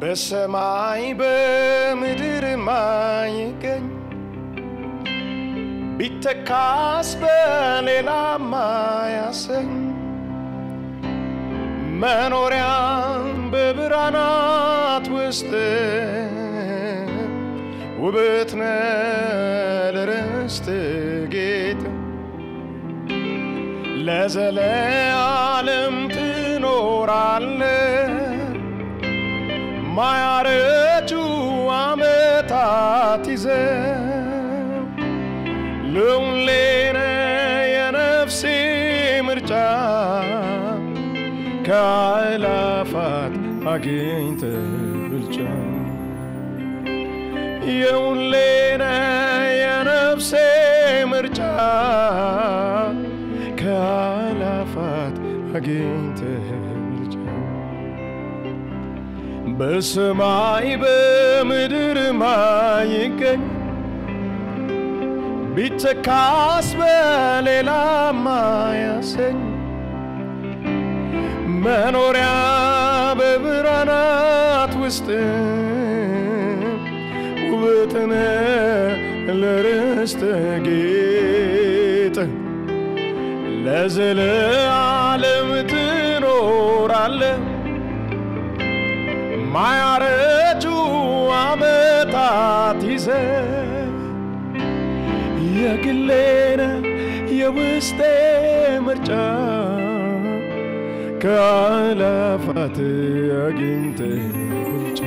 በሰማይ በምድር ማይገኝ ቢተካስ በሌላ ማያሰኝ መኖሪያ በብርሃናት ውስጥ ውበት ለርስት ጌጥ ለዘለዓለም ትኖራለህ ማያረጁ ዓመታት ይዘህ ለሁሌነ የነፍሴ ምርጫ ከአእላፋት አግኝተህ ብልጫ የሁሌነ የነፍሴ ምርጫ ከአእላፋት አግኝተህ ብልጫ በሰማይ በምድር ማይገኝ ቢተካስ በሌላ ማያሰኝ መኖሪያ በብርሃናት ውስጥ ውበትነ ለርስት ጌጥ ለዘለዓለም ትኖራለህ ማያረጁ ዓመታት ይዘህ የግሌነ የውስጤ ምርጫ ከአእላፋት አግኝተህ ብልጫ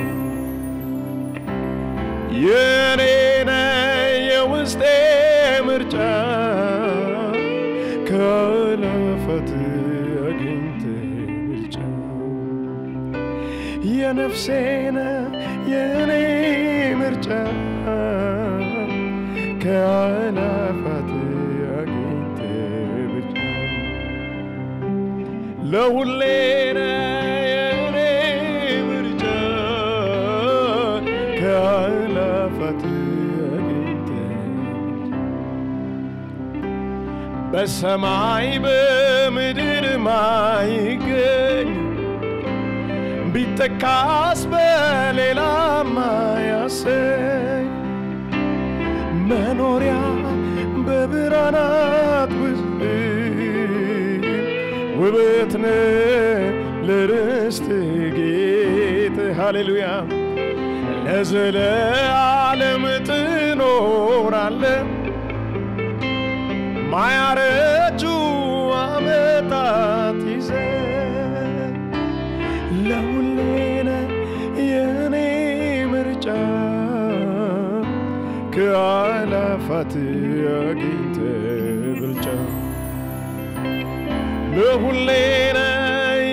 የኔነ የውስጤ ምርጫ ከአእላፋት አግኝተህ ብልጫ የነፍሴነ የኔ ምርጫ ከአእላፋት አግኝተህ ብልጫ ለሁሌነ የኔ ምርጫ ከአእላፋት አግኝተህ በሰማይ በምድር ማይገኝ ቢተካስ በሌላ ማያሰኝ መኖሪያ በብርሃናት ውስጥ ውበትነ ለርስት ጌጥ ሃሌሉያ ለዘለዓለም ትኖራለህ ማያረጁ ዓመታት ይዘህ ለሁሌነ የኔ ምርጫ ከአእላፋት አግኝተህ ብልጫ ለሁሌነ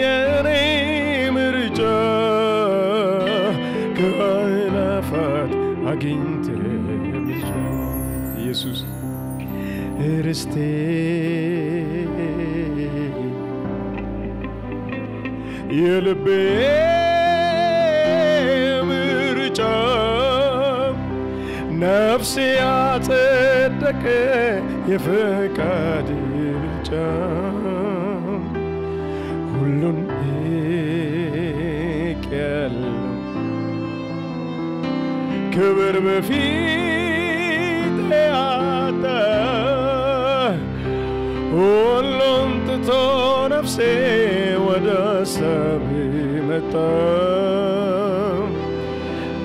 የኔ ምርጫ ከአእላፋት አግኝተህ ብልጫ ኢየሱስ ርስቴ የልቤ ምርጫ ነፍሴ ያጸደቀ የፈቃድ ብልጫ ሁሉን እቄያለሁ ክብር በፊት ያጣ ሁሉን ትቶ ነፍሴ ወደ ሰብ መጣ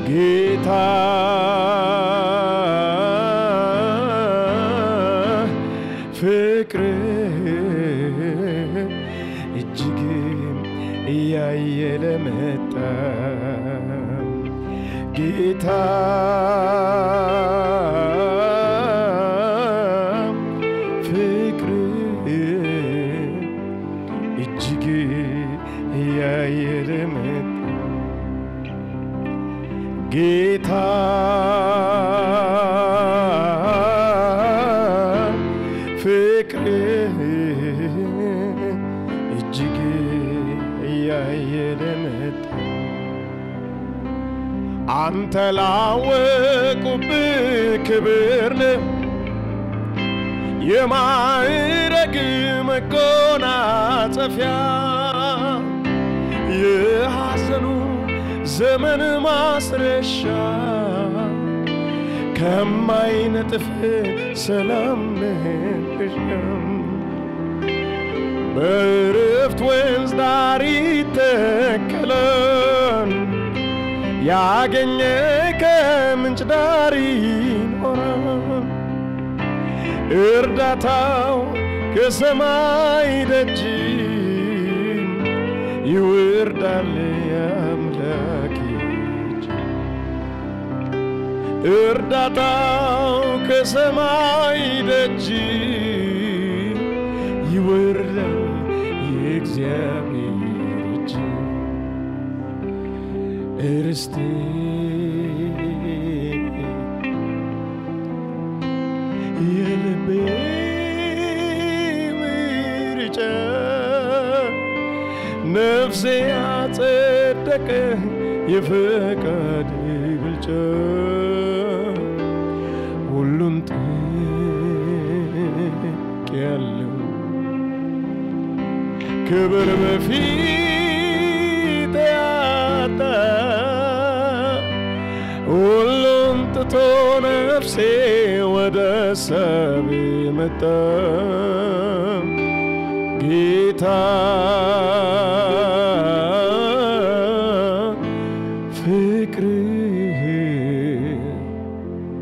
ጌታ ፍቅር እጅግ እያየለ መጣ ጌታ ፍቅር እጅግ እያየለ መጣ ጌታ ፍቅር እጅግ እያየለ መጣ አንተ ላወቁብህ ክብር ነህ የማዕረግ መጎናጸፊያ የሐዘኑ የዘመን ማስረሻ ከማይነጥፍ ሰላም ነሽም በዕረፍት ወንዝ ዳር ይተከላል ያገኘ ከምንጭ ዳር ይኖራል እርዳታው ከሰማይ ደጅ ይወርዳል አምላኬ እርዳታው ከሰማይ ደጅ ይወርዳል የእግዚአብሔር እጅ እርስቴ የልቤ ምርጫ ነፍሴ አጸደቀ የፈቃድ ብልጫ ሁሉን ጥቄያለሁ ክብር በፊት ያጣ ሁሉን ትቶ ነፍሴ ወደ ሰብ መጣ ጌታ ፍቅርህ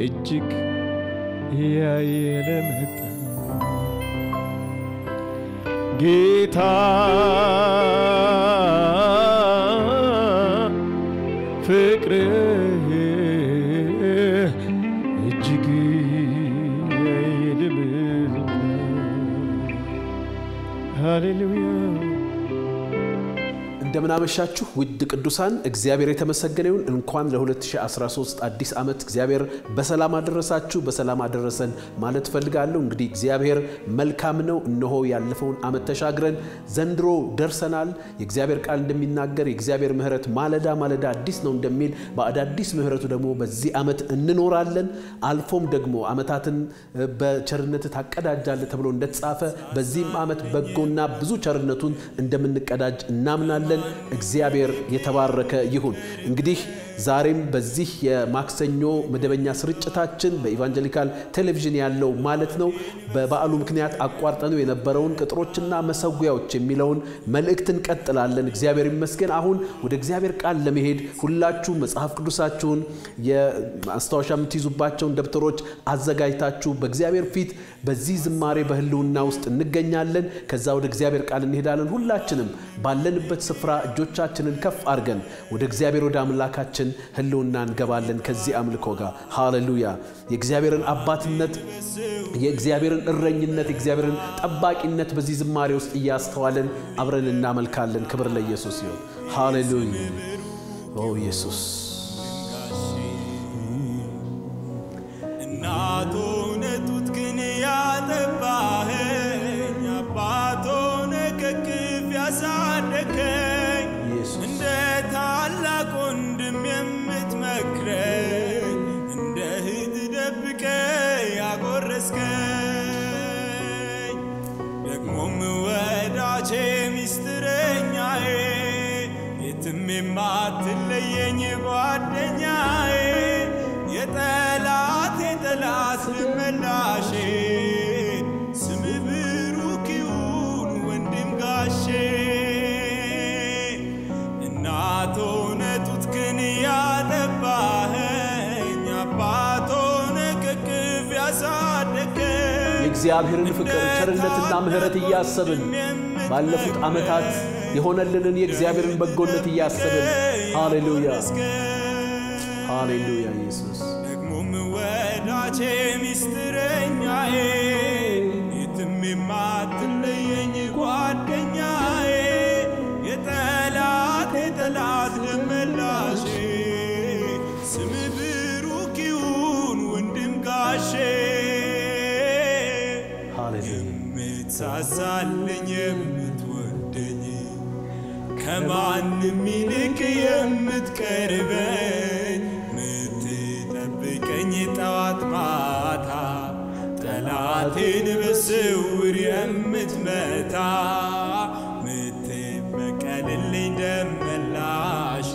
እጅግ ያየለ መጣ ጌታ ፍቅርህ እጅግ ያየለ መጣ ሃሌሉያ እንደምን አመሻችሁ ውድ ቅዱሳን እግዚአብሔር የተመሰገነ ይሁን እንኳን ለ2013 አዲስ ዓመት እግዚአብሔር በሰላም አደረሳችሁ በሰላም አደረሰን ማለት ፈልጋለሁ እንግዲህ እግዚአብሔር መልካም ነው እነሆ ያለፈውን ዓመት ተሻግረን ዘንድሮ ደርሰናል የእግዚአብሔር ቃል እንደሚናገር የእግዚአብሔር ምህረት ማለዳ ማለዳ አዲስ ነው እንደሚል በአዳዲስ ምህረቱ ደግሞ በዚህ ዓመት እንኖራለን አልፎም ደግሞ ዓመታትን በቸርነት ታቀዳጃለ ተብሎ እንደተጻፈ በዚህም ዓመት በጎና ብዙ ቸርነቱን እንደምንቀዳጅ እናምናለን እግዚአብሔር የተባረከ ይሁን እንግዲህ ዛሬም በዚህ የማክሰኞ መደበኛ ስርጭታችን በኢቫንጀሊካል ቴሌቪዥን ያለው ማለት ነው በበዓሉ ምክንያት አቋርጠነው የነበረውን ቅጥሮችና መሰጉያዎች የሚለውን መልእክትን ቀጥላለን እግዚአብሔር ይመስገን አሁን ወደ እግዚአብሔር ቃል ለመሄድ ሁላችሁ መጽሐፍ ቅዱሳችሁን የማስታወሻ የምትይዙባቸውን ደብተሮች አዘጋጅታችሁ በእግዚአብሔር ፊት በዚህ ዝማሬ በህልውና ውስጥ እንገኛለን ከዛ ወደ እግዚአብሔር ቃል እንሄዳለን ሁላችንም ባለንበት ስፍራ እጆቻችንን ከፍ አድርገን ወደ እግዚአብሔር ወደ አምላካችን ህልውና እንገባለን ከዚህ አምልኮ ጋር ሃሌሉያ የእግዚአብሔርን አባትነት የእግዚአብሔርን እረኝነት የእግዚአብሔርን ጠባቂነት በዚህ ዝማሬ ውስጥ ያስተዋለን አብረን እናመልካለን ክብር ለኢየሱስ ይሁን ሃሌሉያ ኦ ኢየሱስ እናቶነቱት ግን ያጠባኸኝ አባቶነ ከክፍ ያሳደከኝ እንደ ታላቅ ወንድም የምትመክረኝ እንደ እህት ደብቀኝ ያጎረስከኝ ደግሞም ወዳጄ ሚስጥረኛዬ የትም የማትለየኝ ጓደኛዬ የጠላቴ ጠላት ልመላሼ ስምህ ብሩክ ይሁን ወንድም ጋሼ እናቶነቱት ግን ያጠባኸኝ አባቶነ ከክፍ ያሳደከኝ የእግዚአብሔርን ፍቅር ቸርነትና ምህረት እያሰብን ባለፉት ዓመታት የሆነልንን የእግዚአብሔርን በጎነት እያሰብን ሃሌሉያ ሃሌሉያ ኢየሱስ ደግሞም ወዳጄ ሚስጥረኛዬ የትም የማትለየኝ ጓደኛዬ የጠላቴ ጠላት ልመላሼ ስምህ ብሩክ ይሁን ወንድም ጋሼ የምትሳሳልኝ የምትወደኝ ከማንም ይልቅ የምትቀርበኝ ምትጠብቀኝ ጠዋት ማታ ጠላቴን በስውር የምትመታ ምትበቀልልኝ ደመላሼ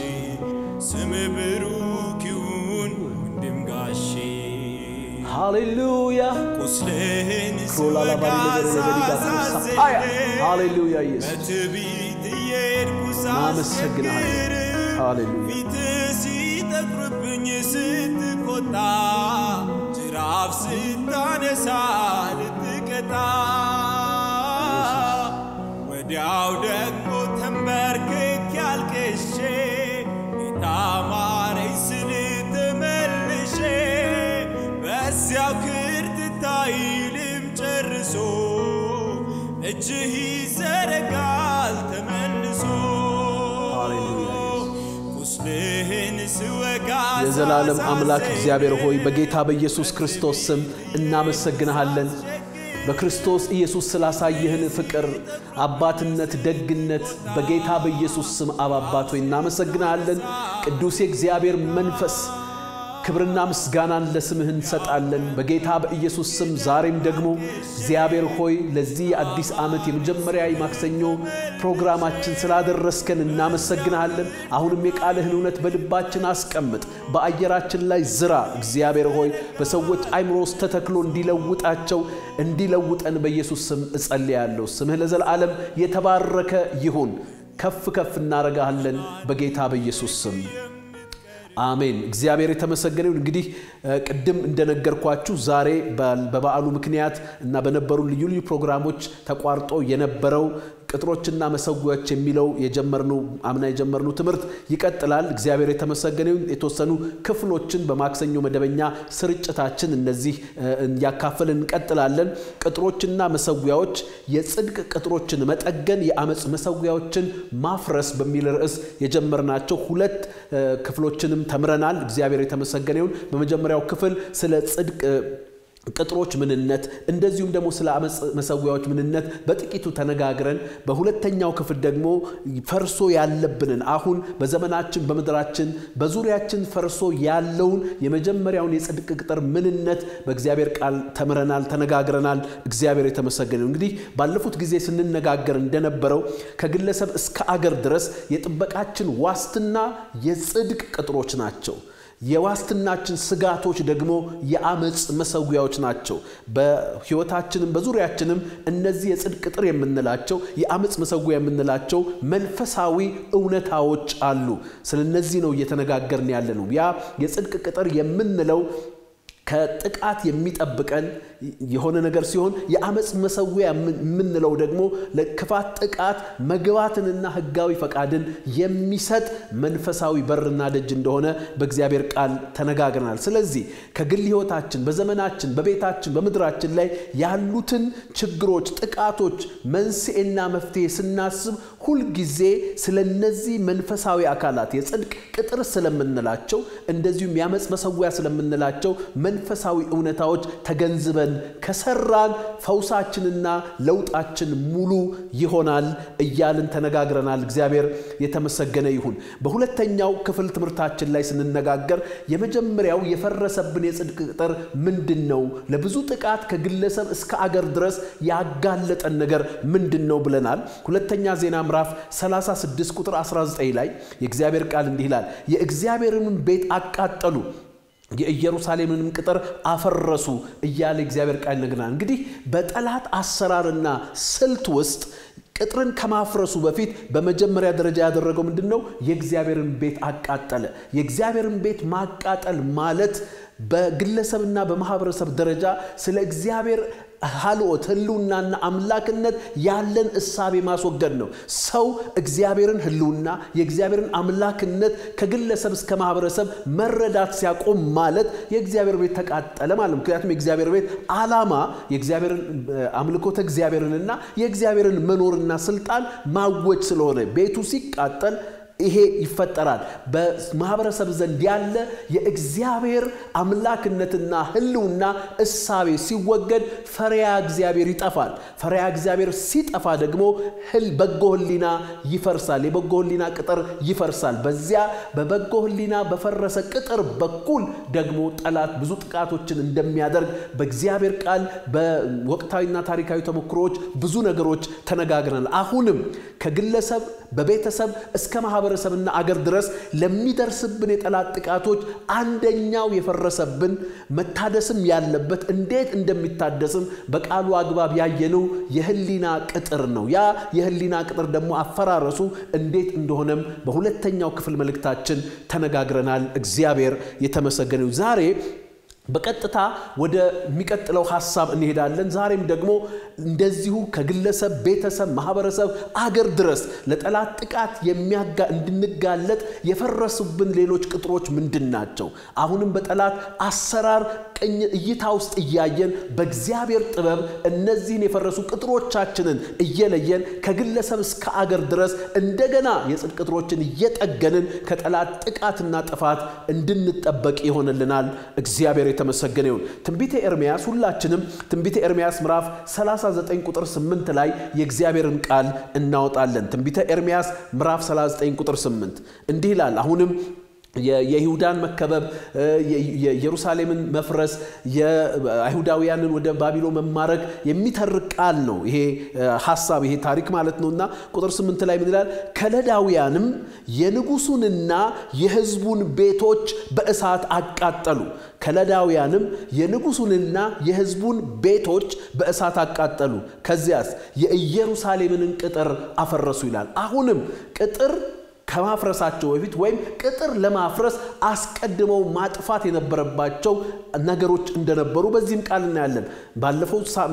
ሃሌሉያ ቁስልህን ስወጋ ሳሳዝን ሃሌሉያ ኢየሱስ በትዕቢት እየሄድኩ ሳስቸግር ሃሌሉያ ፊትህ ሲጠቁርብኝ ስትቆጣ ጅራፍ ስታነሳ ልትቀጣ ወዲያው ደግሞ ተንበርክኬ አልቅሼ ጌታ ማረኝ ስል ተመልሼ በዚያው ክርትታይ ልም ጨርሶ እጅህ ይዘረጋል ተመልሶ ቁስልህን ስወጋ የዘላለም አምላክ እግዚአብሔር ሆይ በጌታ በኢየሱስ ክርስቶስ ስም እናመሰግንሃለን። በክርስቶስ ኢየሱስ ስላሳየህን ፍቅር፣ አባትነት፣ ደግነት በጌታ በኢየሱስ ስም አባባት ሆይ እናመሰግንሃለን። ቅዱስ የእግዚአብሔር መንፈስ ክብርና ምስጋናን ለስምህ እንሰጣለን በጌታ በኢየሱስ ስም። ዛሬም ደግሞ እግዚአብሔር ሆይ ለዚህ አዲስ ዓመት የመጀመሪያ ማክሰኞ ፕሮግራማችን ስላደረስከን እናመሰግንሃለን። አሁንም የቃልህን እውነት በልባችን አስቀምጥ፣ በአየራችን ላይ ዝራ። እግዚአብሔር ሆይ በሰዎች አይምሮ ውስጥ ተተክሎ እንዲለውጠን በኢየሱስ ስም እጸልያለሁ። ስምህ ለዘላለም የተባረከ ይሁን። ከፍ ከፍ እናረጋለን በጌታ በኢየሱስ ስም አሜን። እግዚአብሔር የተመሰገነ ይሁን። እንግዲህ ቅድም እንደነገርኳችሁ ዛሬ በበዓሉ ምክንያት እና በነበሩ ልዩ ልዩ ፕሮግራሞች ተቋርጦ የነበረው ቅጥሮችና መሰዊያዎች የሚለው አምና የጀመርነው ትምህርት ይቀጥላል። እግዚአብሔር የተመሰገነ ይሁን። የተወሰኑ ክፍሎችን በማክሰኞ መደበኛ ስርጭታችን እነዚህ ያካፈልን እንቀጥላለን። ቅጥሮችና መሰዊያዎች፣ የጽድቅ ቅጥሮችን መጠገን፣ የአመጽ መሰዊያዎችን ማፍረስ በሚል ርዕስ የጀመርናቸው ሁለት ክፍሎችንም ተምረናል። እግዚአብሔር የተመሰገነ ይሁን። በመጀመሪያው ክፍል ስለ ጽድቅ ቅጥሮች ምንነት እንደዚሁም ደግሞ ስለ አመጽ መሰዊያዎች ምንነት በጥቂቱ ተነጋግረን በሁለተኛው ክፍል ደግሞ ፈርሶ ያለብንን አሁን በዘመናችን በመድራችን በዙሪያችን ፈርሶ ያለውን የመጀመሪያውን የጽድቅ ቅጥር ምንነት በእግዚአብሔር ቃል ተምረናል፣ ተነጋግረናል። እግዚአብሔር የተመሰገነ ይሁን። እንግዲህ ባለፉት ጊዜ ስንነጋገር እንደነበረው ከግለሰብ እስከ አገር ድረስ የጥበቃችን ዋስትና የጽድቅ ቅጥሮች ናቸው። የዋስትናችን ስጋቶች ደግሞ የአመጽ መሰዊያዎች ናቸው። በህይወታችንም በዙሪያችንም እነዚህ የጽድቅ ቅጥር የምንላቸው የአመጽ መሰዊያ የምንላቸው መንፈሳዊ እውነታዎች አሉ። ስለነዚህ ነው እየተነጋገርን ያለነው። ያ የጽድቅ ቅጥር የምንለው ከጥቃት የሚጠብቀን የሆነ ነገር ሲሆን የአመጽ መሰዊያ የምንለው ደግሞ ለክፋት ጥቃት መግባትንና ህጋዊ ፈቃድን የሚሰጥ መንፈሳዊ በርና ደጅ እንደሆነ በእግዚአብሔር ቃል ተነጋግረናል። ስለዚህ ከግል ህይወታችን በዘመናችን በቤታችን በመድራችን ላይ ያሉትን ችግሮች፣ ጥቃቶች መንስኤና መፍትሄ ስናስብ ሁሉ ጊዜ ስለነዚህ መንፈሳዊ አካላት የጽድቅ ቅጥር ስለምንላቸው እንደዚሁም የአመጽ መሰዊያ ስለምንላቸው መንፈሳዊ እውነታዎች ተገንዝበን ከሰራን ፈውሳችንና ለውጣችን ሙሉ ይሆናል እያልን ተነጋግረናል። እግዚአብሔር የተመሰገነ ይሁን። በሁለተኛው ክፍል ትምህርታችን ላይ ስንነጋገር የመጀመሪያው የፈረሰብን የጽድቅ ቅጥር ምንድነው? ለብዙ ጥቃት ከግለሰብ እስከ አገር ድረስ ያጋለጠን ነገር ምንድነው ብለናል። ሁለተኛ ዜና ምዕራፍ 36 ቁጥር 19 ላይ የእግዚአብሔር ቃል እንዲህ ይላል፣ የእግዚአብሔርን ቤት አቃጠሉ የኢየሩሳሌምንም ቅጥር አፈረሱ እያለ እግዚአብሔር ቃል ይነግረናል። እንግዲህ በጠላት አሰራርና ስልት ውስጥ ቅጥርን ከማፍረሱ በፊት በመጀመሪያ ደረጃ ያደረገው ምንድነው? የእግዚአብሔርን ቤት አቃጠለ። የእግዚአብሔርን ቤት ማቃጠል ማለት በግለሰብና በማህበረሰብ ደረጃ ስለ እግዚአብሔር ሐልወት ህልውናና አምላክነት ያለን እሳቤ ማስወገድ ነው። ሰው እግዚአብሔርን ህልውና የእግዚአብሔርን አምላክነት ከግለሰብ እስከ ማህበረሰብ መረዳት ሲያቆም ማለት የእግዚአብሔር ቤት ተቃጠለ ማለት። ምክንያቱም የእግዚአብሔር ቤት ዓላማ የእግዚአብሔርን አምልኮተ እግዚአብሔርንና የእግዚአብሔርን መኖርና ስልጣን ማወጅ ስለሆነ ቤቱ ሲቃጠል ይሄ ይፈጠራል። በማህበረሰብ ዘንድ ያለ የእግዚአብሔር አምላክነትና ህልውና እሳቤ ሲወገድ ፈሪያ እግዚአብሔር ይጠፋል። ፈሪያ እግዚአብሔር ሲጠፋ ደግሞ በጎ ህሊና ይፈርሳል። የበጎ ህሊና ቅጥር ይፈርሳል። በዚያ በበጎ ህሊና በፈረሰ ቅጥር በኩል ደግሞ ጠላት ብዙ ጥቃቶችን እንደሚያደርግ በእግዚአብሔር ቃል በወቅታዊና ታሪካዊ ተሞክሮች ብዙ ነገሮች ተነጋግረናል። አሁንም ከግለሰብ በቤተሰብ እስከ ማህበረሰብና አገር ድረስ ለሚደርስብን የጠላት ጥቃቶች አንደኛው የፈረሰብን መታደስም ያለበት እንዴት እንደሚታደስም በቃሉ አግባብ ያየነው የህሊና ቅጥር ነው። ያ የህሊና ቅጥር ደግሞ አፈራረሱ እንዴት እንደሆነም በሁለተኛው ክፍል መልእክታችን ተነጋግረናል። እግዚአብሔር የተመሰገነው። ዛሬ በቀጥታ ወደ ሚቀጥለው ሐሳብ እንሄዳለን። ዛሬም ደግሞ እንደዚሁ ከግለሰብ ቤተሰብ ማህበረሰብ አገር ድረስ ለጠላት ጥቃት እንድንጋለጥ የፈረሱብን ሌሎች ቅጥሮች ምንድናቸው? አሁንም በጠላት አሰራር ቀኝ እይታ ውስጥ እያየን በእግዚአብሔር ጥበብ እነዚህን የፈረሱ ቅጥሮቻችንን እየለየን ከግለሰብ እስከ አገር ድረስ እንደገና የጽድቅ ቅጥሮችን እየጠገንን ከጠላት ጥቃትና ጥፋት እንድንጠበቅ ይሆንልናል። እግዚአብሔር የተመሰገነ ይሁን። ትንቢተ ኤርምያስ ሁላችንም ትንቢተ ኤርምያስ ምዕራፍ 39 ቁጥር 8 ላይ የእግዚአብሔርን ቃል እናወጣለን። ትንቢተ ኤርምያስ ምዕራፍ 39 ቁጥር 8 እንዲህ ይላል። አሁንም የይሁዳን መከበብ የኢየሩሳሌምን መፍረስ የአይሁዳውያንን ወደ ባቢሎን መማረክ የሚተርክ ቃል ነው ይሄ ሐሳብ ይሄ ታሪክ ማለት ነውና ቁጥር 8 ላይ ምን ይላል? ከለዳውያንም የንጉሱንና የሕዝቡን ቤቶች በእሳት አቃጠሉ። ከለዳውያንም የንጉሱንና የሕዝቡን ቤቶች በእሳት አቃጠሉ። ከዚያስ የኢየሩሳሌምን ቅጥር አፈረሱ ይላል። አሁንም ቅጥር ከማፍረሳቸው በፊት ወይም ቅጥር ለማፍረስ አስቀድመው ማጥፋት የነበረባቸው ነገሮች እንደነበሩ በዚህም ቃል እናያለን።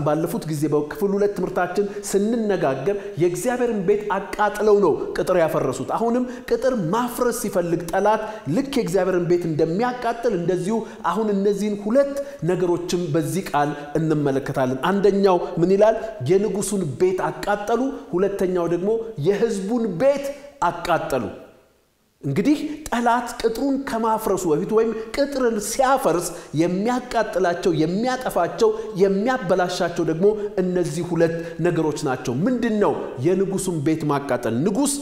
ባለፉት ጊዜ በክፍል 2 ትምህርታችን ስንነጋገር የእግዚአብሔርን ቤት አቃጥለው ነው ቅጥር ያፈረሱት። አሁንም ቅጥር ማፍረስ ሲፈልግ ጠላት ልክ የእግዚአብሔርን ቤት እንደሚያቃጥል እንደዚሁ አሁን እነዚህን ሁለት ነገሮችም በዚህ ቃል እንመለከታለን። አንደኛው ምን ይላል? የንጉሱን ቤት አቃጠሉ። ሁለተኛው ደግሞ የሕዝቡን ቤት አቃጠሉ። እንግዲህ ጠላት ቅጥሩን ከማፍረሱ በፊት ወይም ቅጥርን ሲያፈርስ የሚያቃጥላቸው የሚያጠፋቸው የሚያበላሻቸው ደግሞ እነዚህ ሁለት ነገሮች ናቸው። ምንድነው? የንጉሱን ቤት ማቃጠል። ንጉስ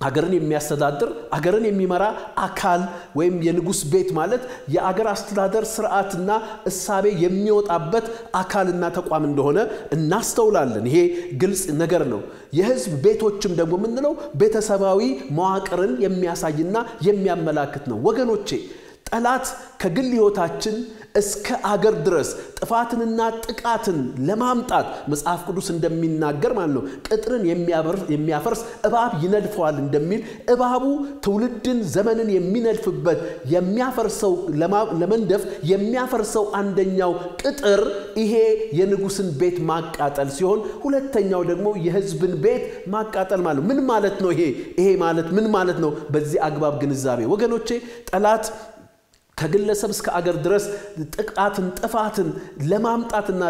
አገርን የሚያስተዳድር አገርን የሚመራ አካል ወይም የንጉስ ቤት ማለት የአገር አስተዳደር ስርዓትና እሳቤ የሚወጣበት አካልና ተቋም እንደሆነ እናስተውላለን። ይሄ ግልጽ ነገር ነው። የሕዝብ ቤቶችም ደግሞ ምንለው ቤተሰባዊ መዋቅርን የሚያሳይና የሚያመላክት ነው። ወገኖቼ ጠላት ከግል ህይወታችን እስከ አገር ድረስ ጥፋትንና ጥቃትን ለማምጣት መጽሐፍ ቅዱስ እንደሚናገር ማለት ነው ቅጥርን የሚያፈርስ እባብ ይነድፈዋል እንደሚል እባቡ ትውልድን ዘመንን የሚነድፍበት የሚያፈርሰው ለመንደፍ የሚያፈርሰው አንደኛው ቅጥር ይሄ የንጉስን ቤት ማቃጠል ሲሆን ሁለተኛው ደግሞ የሕዝብን ቤት ማቃጠል ማለት ምን ማለት ነው? ይሄ ማለት ምን ማለት ነው? በዚህ አግባብ ግንዛቤ ወገኖቼ ጠላት ከግለሰብ እስከ አገር ድረስ ጥፋትን ለማምጣትና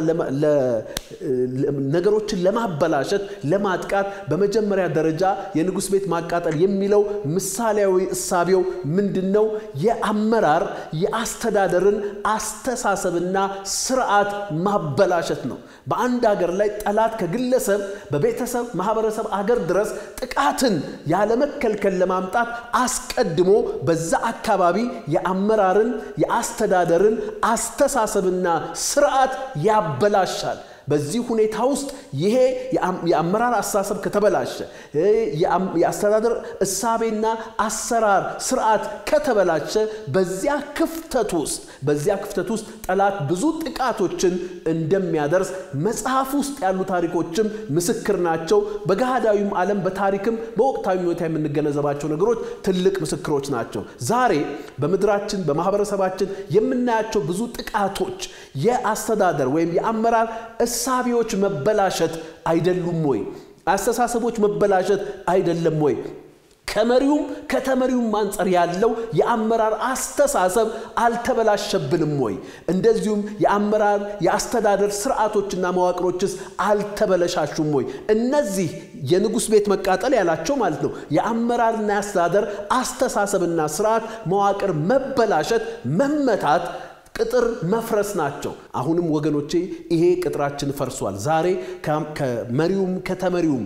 ነገሮችን ለማበላሸት ለማጥቃት በመጀመሪያ ደረጃ የንጉስ ቤት ማቃጠል የሚለው ምሳሌያዊ እሳቤው ምንድነው? የአመራር የአስተዳደርን አስተሳሰብና ስርዓት ማበላሸት ነው። በአንድ ሀገር ላይ ጠላት ከግለሰብ በቤተሰብ ማህበረሰብ አገር ድረስ ጥቃትን ያለመከልከል ለማምጣት አስቀድሞ በዛ አካባቢ የአመራርን የአስተዳደርን አስተሳሰብና ስርዓት ያበላሻል። በዚህ ሁኔታ ውስጥ ይሄ የአመራር አስተሳሰብ ከተበላሸ የአስተዳደር እሳቤና አሰራር ስርዓት ከተበላሸ በዚያ ክፍተት ውስጥ ጠላት ብዙ ጥቃቶችን እንደሚያደርስ መጽሐፍ ውስጥ ያሉ ታሪኮችም ምስክር ናቸው። በጋዳዊም ዓለም በታሪክም በወቅታዊ ሁኔታ የምንገነዘባቸው ነገሮች ትልቅ ምስክሮች ናቸው። ዛሬ በመድራችን በማህበረሰባችን የምናያቸው ብዙ ጥቃቶች የአስተዳደር ወይም የአመራር እሳቤዎች መበላሸት አይደሉም ወይ? አስተሳሰቦች መበላሸት አይደለም ወይ? ከመሪውም ከተመሪውም አንፃር ያለው የአመራር አስተሳሰብ አልተበላሸብንም ወይ? እንደዚሁም የአመራር የአስተዳደር ስርዓቶችና መዋቅሮችስ አልተበላሻሹም ወይ? እነዚህ የንጉስ ቤት መቃጠል ያላቸው ማለት ነው የአመራርና የአስተዳደር አስተሳሰብና ስርዓት መዋቅር መበላሸት መመታት ቅጥር መፍረስ ናቸው። አሁንም ወገኖቼ ይሄ ቅጥራችን ፈርሷል። ዛሬ ከመሪውም ከተመሪውም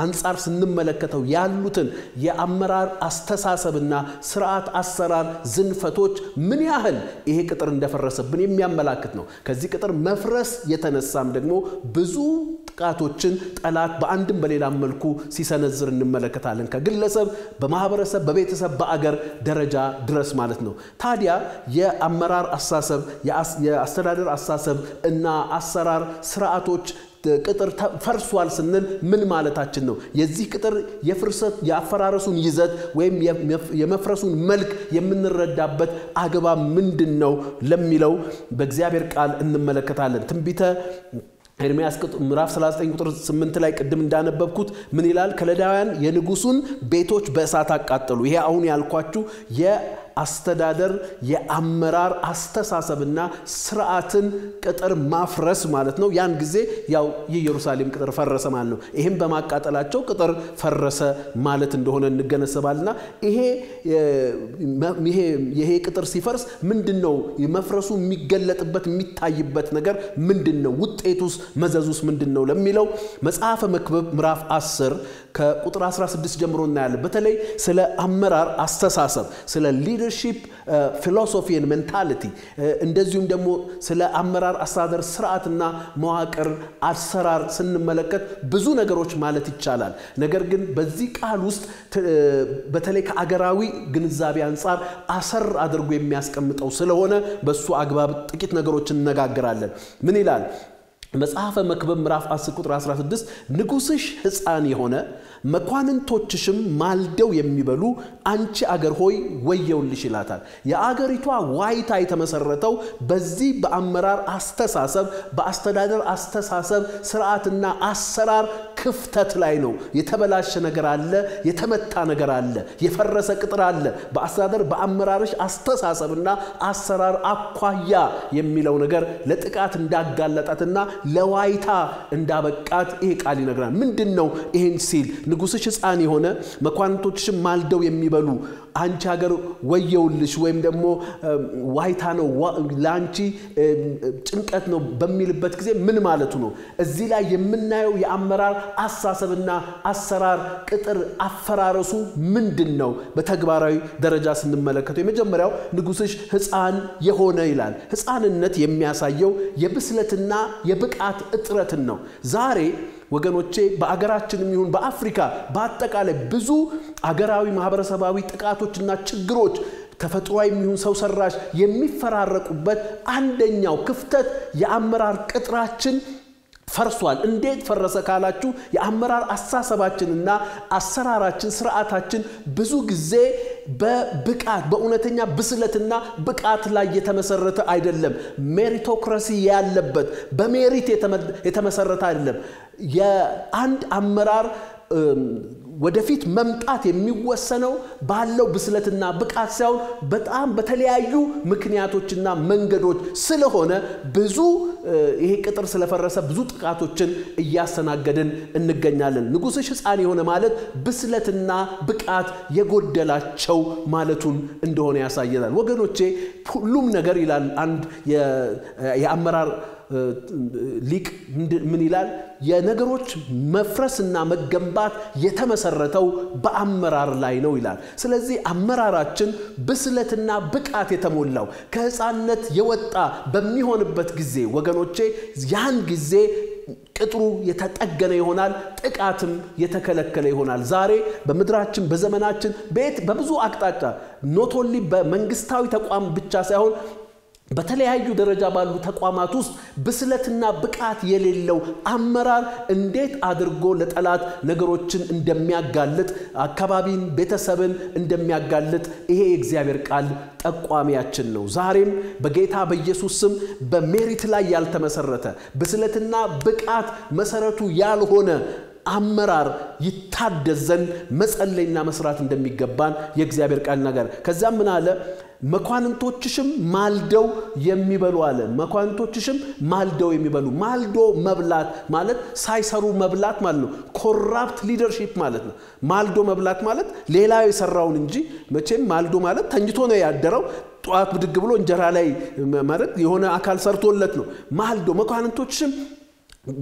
አንፃር ስንመለከተው ያሉትን የአመራር አስተሳሰብና ስርዓት አሰራር ዝንፈቶች ምን ያህል ይሄ ቅጥር እንደፈረሰብን የሚያመላክት ነው። ከዚህ ቅጥር መፍረስ የተነሳም ደግሞ ብዙ ጥቃቶችን ጠላት በአንድም በሌላም መልኩ ሲሰነዝር እንመለከታለን ከግለሰብ በማህበረሰብ በቤተሰብ በአገር ደረጃ ድረስ ማለት ነው ታዲያ የአመራር አስተሳሰብ የአስተዳደር አስተሳሰብ እና አሰራር ስርዓቶች ቅጥር ፈርሷል ስንል ምን ማለታችን ነው የዚህ ቅጥር የፍርሰት ያፈራረሱን ይዘት ወይም የመፍረሱን መልክ የምንረዳበት አግባብ ምንድነው ለሚለው በእግዚአብሔር ቃል እንመለከታለን ትንቢተ ኤርምያስ ምዕራፍ 39 ቁጥር 8 ላይ ቀድም እንዳነበብኩት ምን ይላል ከለዳውያን የንጉሱን ቤቶች በእሳት አቃጠሉ ይሄ አሁን ያልኳችሁ የአስተዳደር የአመራር አስተሳሰብና ስርዓትን ቅጥር ማፍረስ ማለት ነው ያን ጊዜ ያው የኢየሩሳሌም ቅጥር ፈረሰ ማለት ነው ይሄም በማቃጠላቸው ቅጥር ፈረሰ ማለት እንደሆነ እንገነዘባልና ይሄ ቅጥር ሲፈርስ ምንድነው መፍረሱ የሚገለጥበት የሚታይበት ነገር ምንድነው ውጤቱስ መዘዙስ ምንድነው ለሚለው መጽሐፈ መክብብ ምዕራፍ 10 ከቁጥር 16 ጀምሮ እናያለን በተለይ ስለ አመራር አስተሳሰብ ስለ leadership philosophy and mentality እንደዚሁም ደግሞ ስለ አመራር አስተዳደር ስርዓትና መዋቅር አሰራር ስንመለከት ብዙ ነገሮች ማለት ይቻላል ነገር ግን በዚህ ቃል ውስጥ በተለይ ከአገራዊ ግንዛቤ አንፃር አሰር አድርጎ የሚያስቀምጠው ስለሆነ በሱ አግባብ ጥቂት ነገሮችን እንነጋገራለን ምን ይላል መጽሐፈ መክብብ ምዕራፍ 10 ቁጥር 16 ንጉስሽ ሕፃን የሆነ መኳንንቶችሽም ማልደው የሚበሉ አንቺ አገር ሆይ ወየውልሽ ይላታል የአገሪቷ ዋይታ የተመሰረተው በዚህ በአመራር አስተሳሰብ በአስተዳደር አስተሳሰብ ስርዓትና አሰራር ክፍተት ላይ ነው የተበላሸ ነገር አለ የተመታ ነገር አለ የፈረሰ ቅጥር አለ በአስተዳደር በአመራርሽ አስተሳሰብና አሰራር አኳያ የሚለው ነገር ለጥቃት እንዳጋለጣትና ለዋይታ እንዳበቃት ይሄ ቃል ይነግራል ምንድነው ይሄን ሲል ንጉስሽ ሕፃን የሆነ መኳንንቶችሽም ማልደው የሚበሉ አንቺ ሀገር ወየውልሽ ወይም ደግሞ ዋይታ ነው ላንቺ ጭንቀት ነው በሚልበት ጊዜ ምን ማለቱ ነው እዚህ ላይ የምናየው የአመራር አስተሳሰብና አሰራር ቅጥር አፈራረሱ ምንድነው በተግባራዊ ደረጃ ስንመለከተው የመጀመሪያው ንጉስሽ ሕፃን የሆነ ይላል ሕፃንነት የሚያሳየው የብስለትና የብቃት እጥረትን ነው ዛሬ ወገኖቼ በአገራችንም ይሁን በአፍሪካ በአጠቃላይ ብዙ አገራዊ ማህበረሰባዊ ጥቃቶችና ችግሮች ተፈጥሯዊ ይሁን ሰው ሰራሽ የሚፈራረቁበት አንደኛው ክፍተት የአመራር ቅጥራችን ፈርሷል እንዴት ፈረሰ ካላችሁ የአመራር አስተሳሰባችንና አሰራራችን ስርዓታችን ብዙ ጊዜ በብቃት በእውነተኛ ብስለትና ብቃት ላይ የተመሰረተ አይደለም ሜሪቶክራሲ ያለበት በሜሪት የተመሰረተ አይደለም የአንድ አመራር ወደፊት መምጣት የሚወሰነው ባለው ብስለትና ብቃት ሳይሆን በጣም በተለያዩ ምክንያቶችና መንገዶች ስለሆነ ብዙ ይሄ ቅጥር ስለፈረሰ ብዙ ጥቃቶችን እያስተናገደን እንገኛለን ንጉስሽ ሕፃን የሆነ ማለት ብስለትና ብቃት የጎደላቸው ማለቱን እንደሆነ ያሳየናል ወገኖቼ ሁሉም ነገር ይላል አንድ የአመራር ሊቅ ምን ይላል የነገሮች መፍረስና መገንባት የተመሰረተው በአመራር ላይ ነው ይላል ስለዚህ አመራራችን ብስለትና ብቃት የተሞላው ከሕፃንነት የወጣ በሚሆንበት ጊዜ ወገኖቼ ያን ጊዜ ቅጥሩ የተጠገነ ይሆናል ጥቃትም የተከለከለ ይሆናል ዛሬ በመድራችን በዘመናችን በብዙ አቅጣጫ ኖት ኦንሊ በመንግስታዊ ተቋም ብቻ ሳይሆን በተለያዩ ደረጃ ባሉ ተቋማት ውስጥ ብስለትና ብቃት የሌለው አመራር እንዴት አድርጎ ለጠላት ነገሮችን እንደሚያጋልጥ አካባቢን ቤተሰብን እንደሚያጋልጥ ይሄ የእግዚአብሔር ቃል ጠቋሚያችን ነው ዛሬም በጌታ በኢየሱስ ስም በሜሪት ላይ ያልተመሰረተ ብስለትና ብቃት መሰረቱ ያልሆነ አመራር ይታደዘን መጸለይና መስራት እንደሚገባን የእግዚአብሔር ቃል ነገር ከዛም ምን አለ መኳንንቶችሽም ማልደው የሚበሉ አለ መኳንንቶችሽም ማልደው የሚበሉ ማልዶ መብላት ማለት ሳይሰሩ መብላት ማለት ነው ኮራፕት ሊደርሺፕ ማለት ነው ማልዶ መብላት ማለት ሌላው የሰራውን እንጂ መቼም ማልዶ ማለት ተኝቶ ነው ያደረው ጧት ብድግ ብሎ እንጀራ ላይ ማለት የሆነ አካል ሰርቶለት ነው ማልዶ መኳንንቶችሽም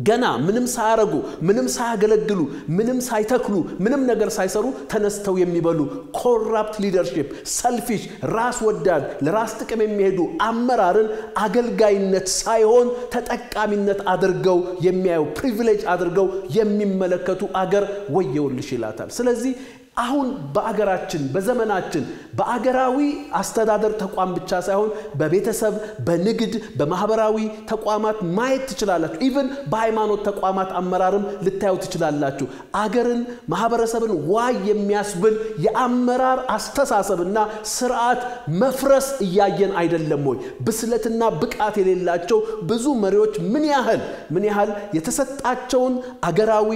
ገና ምንም ሳያረጉ ምንም ሳያገለግሉ ምንም ሳይተክሉ ምንም ነገር ሳይሰሩ ተነስተው የሚበሉ ኮራፕት ሊደርሺፕ ሰልፊሽ ራስ ወዳድ ለራስ ጥቅም የሚሄዱ አመራርን አገልጋይነት ሳይሆን ተጠቃሚነት አድርገው የሚያዩ ፕሪቪሌጅ አድርገው የሚመለከቱ አገር ወየውልሽ ይላታል። ስለዚህ አሁን በአገራችን በዘመናችን በአገራዊ አስተዳደር ተቋም ብቻ ሳይሆን በቤተሰብ በንግድ በማህበራዊ ተቋማት ማየት ትችላላችሁ። ኢቭን በሃይማኖት ተቋማት አመራርም ልታዩ ትችላላችሁ። አገርን ማህበረሰብን ዋይ የሚያስብል የአመራር አስተሳሰብና ስርዓት መፍረስ እያየን አይደለም ወይ? ብስለትና ብቃት የሌላቸው ብዙ መሪዎች ምን ያህል የተሰጣቸውን አገራዊ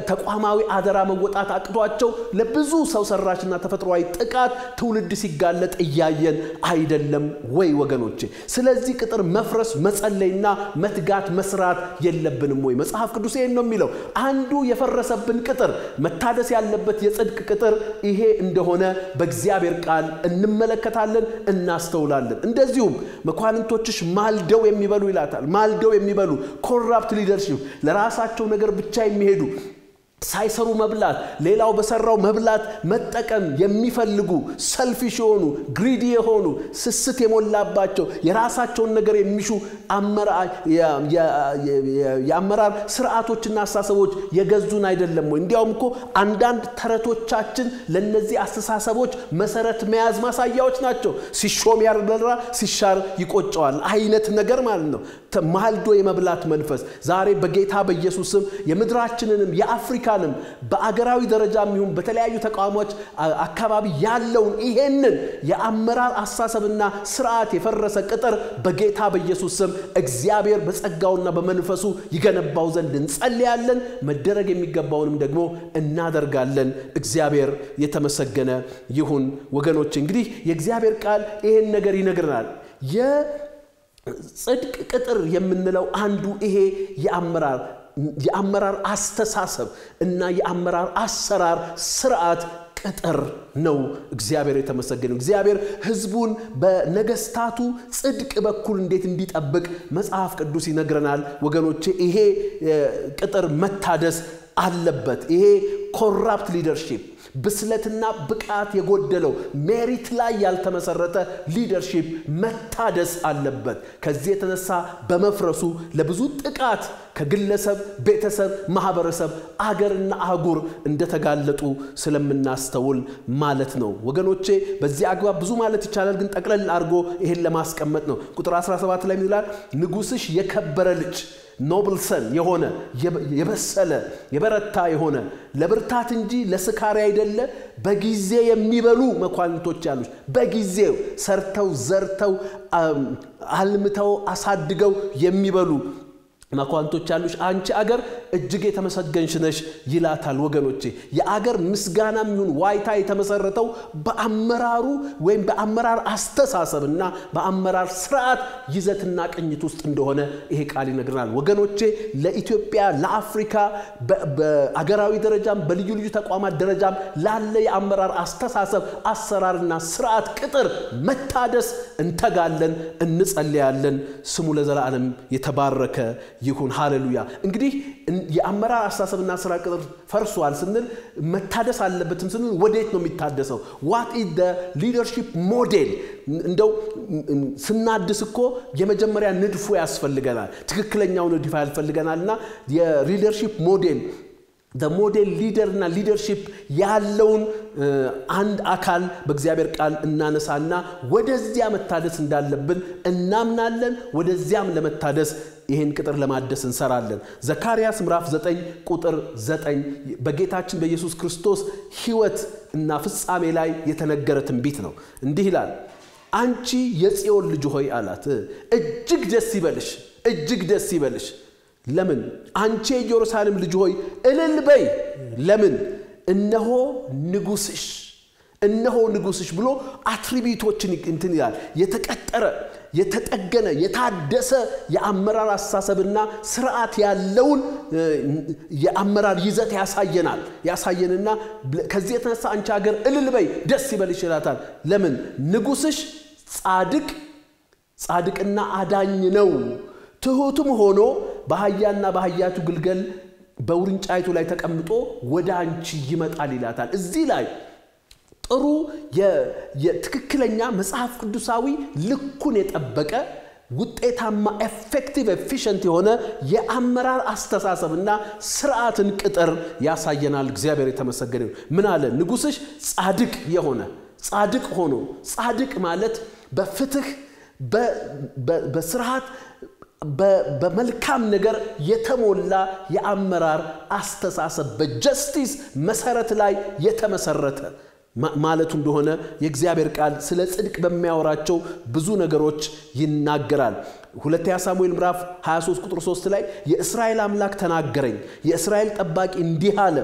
ተቋማዊ አደራ መወጣት አቅቷቸው ለብዙ ሰው ሰራሽና ተፈጥሯዊ ጥቃት ትውልድ ሲጋለጥ እያየን አይደለም ወይ ወገኖቼ? ስለዚህ ቅጥር መፍረስ መጸለይና መትጋት መስራት የለብንም ወይ? መጽሐፍ ቅዱስ ይሄን ነው የሚለው። አንዱ የፈረሰብን ቅጥር መታደስ ያለበት የጽድቅ ቅጥር ይሄ እንደሆነ በእግዚአብሔር ቃል እንመለከታለን እናስተውላለን። እንደዚሁም መኳንንቶችሽ ማልደው የሚበሉ ይላታል። ማልደው የሚበሉ ኮራፕት ሊደርሺፕ ለራሳቸው ነገር ብቻ የሚሄዱ ሳይሰሩ መብላት ሌላው በሰራው መብላት መጠቀም የሚፈልጉ ሰልፊሽ የሆኑ ግሪዲ የሆኑ ስስት የሞላባቸው የራሳቸውን ነገር የሚሹ የአመራር ስርዓቶችና አስተሳሰቦች የገዙን አይደለም ወይ? እንዲያውም እኮ አንዳንድ ተረቶቻችን ለነዚህ አስተሳሰቦች መሰረት መያዝ ማሳያዎች ናቸው። ሲሾም ያርበራ ሲሻር ይቆጨዋል አይነት ነገር ማለት ነው። ማልዶ የመብላት መንፈስ ዛሬ በጌታ በኢየሱስም የምድራችንንም የአፍሪካንም በአገራዊ ደረጃም ይሁን በተለያዩ ተቋሞች አካባቢ ያለውን ይሄንን የአመራር አስተሳሰብና ስርዓት የፈረሰ ቅጥር በጌታ በኢየሱስም እግዚአብሔር በጸጋውና በመንፈሱ ይገነባው ዘንድ እንጸልያለን። መደረግ የሚገባውንም ደግሞ እናደርጋለን። እግዚአብሔር የተመሰገነ ይሁን ወገኖች። እንግዲህ የእግዚአብሔር ቃል ይሄን ነገር ይነግረናል። ጽድቅ ቅጥር የምንለው አንዱ ይሄ የአመራር አስተሳሰብ እና የአመራር አሰራር ስርዓት ቅጥር ነው። እግዚአብሔር የተመሰገነው። እግዚአብሔር ህዝቡን በነገስታቱ ጽድቅ በኩል እንዴት እንዲጠብቅ መጽሐፍ ቅዱስ ይነግረናል ወገኖቼ። ይሄ ቅጥር መታደስ አለበት። ይሄ ኮራፕት ሊደርሺፕ ብስለትና ብቃት የጎደለው ሜሪት ላይ ያልተመሰረተ ሊደርሺፕ መታደስ አለበት። ከዚህ የተነሳ በመፍረሱ ለብዙ ጥቃት ከግለሰብ ቤተሰብ ማህበረሰብ አገርና አህጉር እንደተጋለጡ ስለምናስተውል ማለት ነው ወገኖቼ። በዚህ አግባብ ብዙ ማለት ይቻላል፣ ግን ጠቅለል አድርጎ ይሄን ለማስቀመጥ ነው። ቁጥር 17 ላይ ይላል ንጉስሽ የከበረ ልጅ ኖብል ሰን የሆነ የበሰለ የበረታ የሆነ ለብርታት እንጂ ለስካር አይደለ በጊዜ የሚበሉ መኳንንቶች ያሉሽ በጊዜው ሰርተው ዘርተው አልምተው አሳድገው የሚበሉ መኳንንቶች ያሉሽ አንቺ አገር እጅግ የተመሰገንሽ ነሽ ይላታል ወገኖቼ። የአገር ምስጋናም ይሁን ዋይታ የተመሰረተው በአመራሩ ወይም በአመራር አስተሳሰብና በአመራር ስርዓት ይዘትና ቅኝት ውስጥ እንደሆነ ይሄ ቃል ይነግረናል ወገኖቼ። ለኢትዮጵያ ለአፍሪካ በአገራዊ ደረጃም በልዩ ልዩ ተቋማት ደረጃም ላለ የአመራር አስተሳሰብ አሰራርና ስርዓት ቅጥር መታደስ እንተጋለን እንጸልያለን። ስሙ ለዘላለም የተባረከ ይሁን። ሃሌሉያ። እንግዲህ የአመራር አስተሳሰብና ስርዓት ቅጥር ፈርሷል ስንል መታደስ አለበትም ስንል ወዴት ነው የሚታደሰው? what is the leadership model? እንደው ስናድስ እኮ የመጀመሪያ ንድፉ ያስፈልገናል። ትክክለኛው ንድፍ ያስፈልገናልና የሊደርሺፕ ሞዴል the model leader እና leadership ያለውን አንድ አካል በእግዚአብሔር ቃል እናነሳና ወደዚያ መታደስ እንዳለብን እናምናለን። ወደዚያም ለመታደስ ይሄን ቅጥር ለማደስ እንሰራለን። ዘካርያስ ምዕራፍ 9 ቁጥር 9 በጌታችን በኢየሱስ ክርስቶስ ሕይወት እና ፍጻሜ ላይ የተነገረ ትንቢት ነው። እንዲህ ይላል፣ አንቺ የጽዮን ልጅ ሆይ አላት እጅግ ደስ ይበልሽ፣ እጅግ ደስ ይበልሽ። ለምን? አንቺ የኢየሩሳሌም ልጅ ሆይ እልል በይ። ለምን? እነሆ ንጉስሽ ብሎ አትሪቢዩቶችን እንትን ይላል። የተቀጠረ የተጠገነ የታደሰ የአመራር አስተሳሰብና ስርዓት ያለውን የአመራር ይዘት ያሳየንና ከዚህ የተነሳ አንቺ ሀገር እልል በይ ደስ ይበልሽ ይላታል። ለምን? ንጉስሽ ጻድቅና አዳኝ ነው፣ ትሁትም ሆኖ በአህያና በአህያቱ ግልገል በውርንጫይቱ ላይ ተቀምጦ ወደ አንቺ ይመጣል ይላታል። እዚህ ላይ ጥሩ የትክክለኛ መጽሐፍ ቅዱሳዊ ልኩን የጠበቀ ውጤታማ ኤፌክቲቭ ኤፊሽንት የሆነ የአመራር አስተሳሰብና ስርዓትን ቅጥር ያሳየናል። እግዚአብሔር የተመሰገነ ይሁን። ምን አለ? ንጉስሽ ጻድቅ የሆነ ጻድቅ ሆኖ ጻድቅ ማለት በፍትህ በስርዓት በመልካም ነገር የተሞላ የአመራር አስተሳሰብ በጀስቲስ መሰረት ላይ የተመሰረተ ማለቱ እንደሆነ የእግዚአብሔር ቃል ስለ ጽድቅ በሚያወራቸው ብዙ ነገሮች ይናገራል። ሁለተኛ ሳሙኤል ምዕራፍ 23 ቁጥር 3 ላይ የእስራኤል አምላክ ተናገረኝ፣ የእስራኤል ጠባቂ እንዲህ አለ፣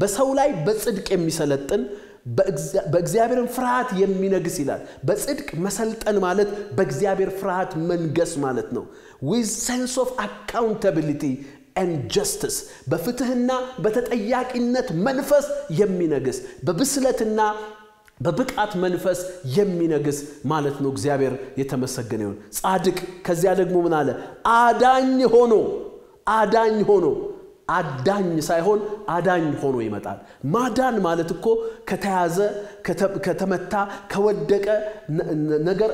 በሰው ላይ በጽድቅ የሚሰለጥን በእግዚአብሔርን ፍርሃት የሚነግስ ይላል። በጽድቅ መሰልጠን ማለት በእግዚአብሔር ፍርሃት መንገስ ማለት ነው። with sense of accountability and justice በፍትህና በተጠያቂነት መንፈስ የሚነግስ በብስለትና በብቃት መንፈስ የሚነግስ ማለት ነው። እግዚአብሔር የተመሰገነ ይሁን። ጻድቅ ከዚያ ደግሞ ምን አለ? አዳኝ ሆኖ አዳኝ ሳይሆን አዳኝ ሆኖ ይመጣል። ማዳን ማለት እኮ ከተያዘ ከተመታ ከወደቀ ነገር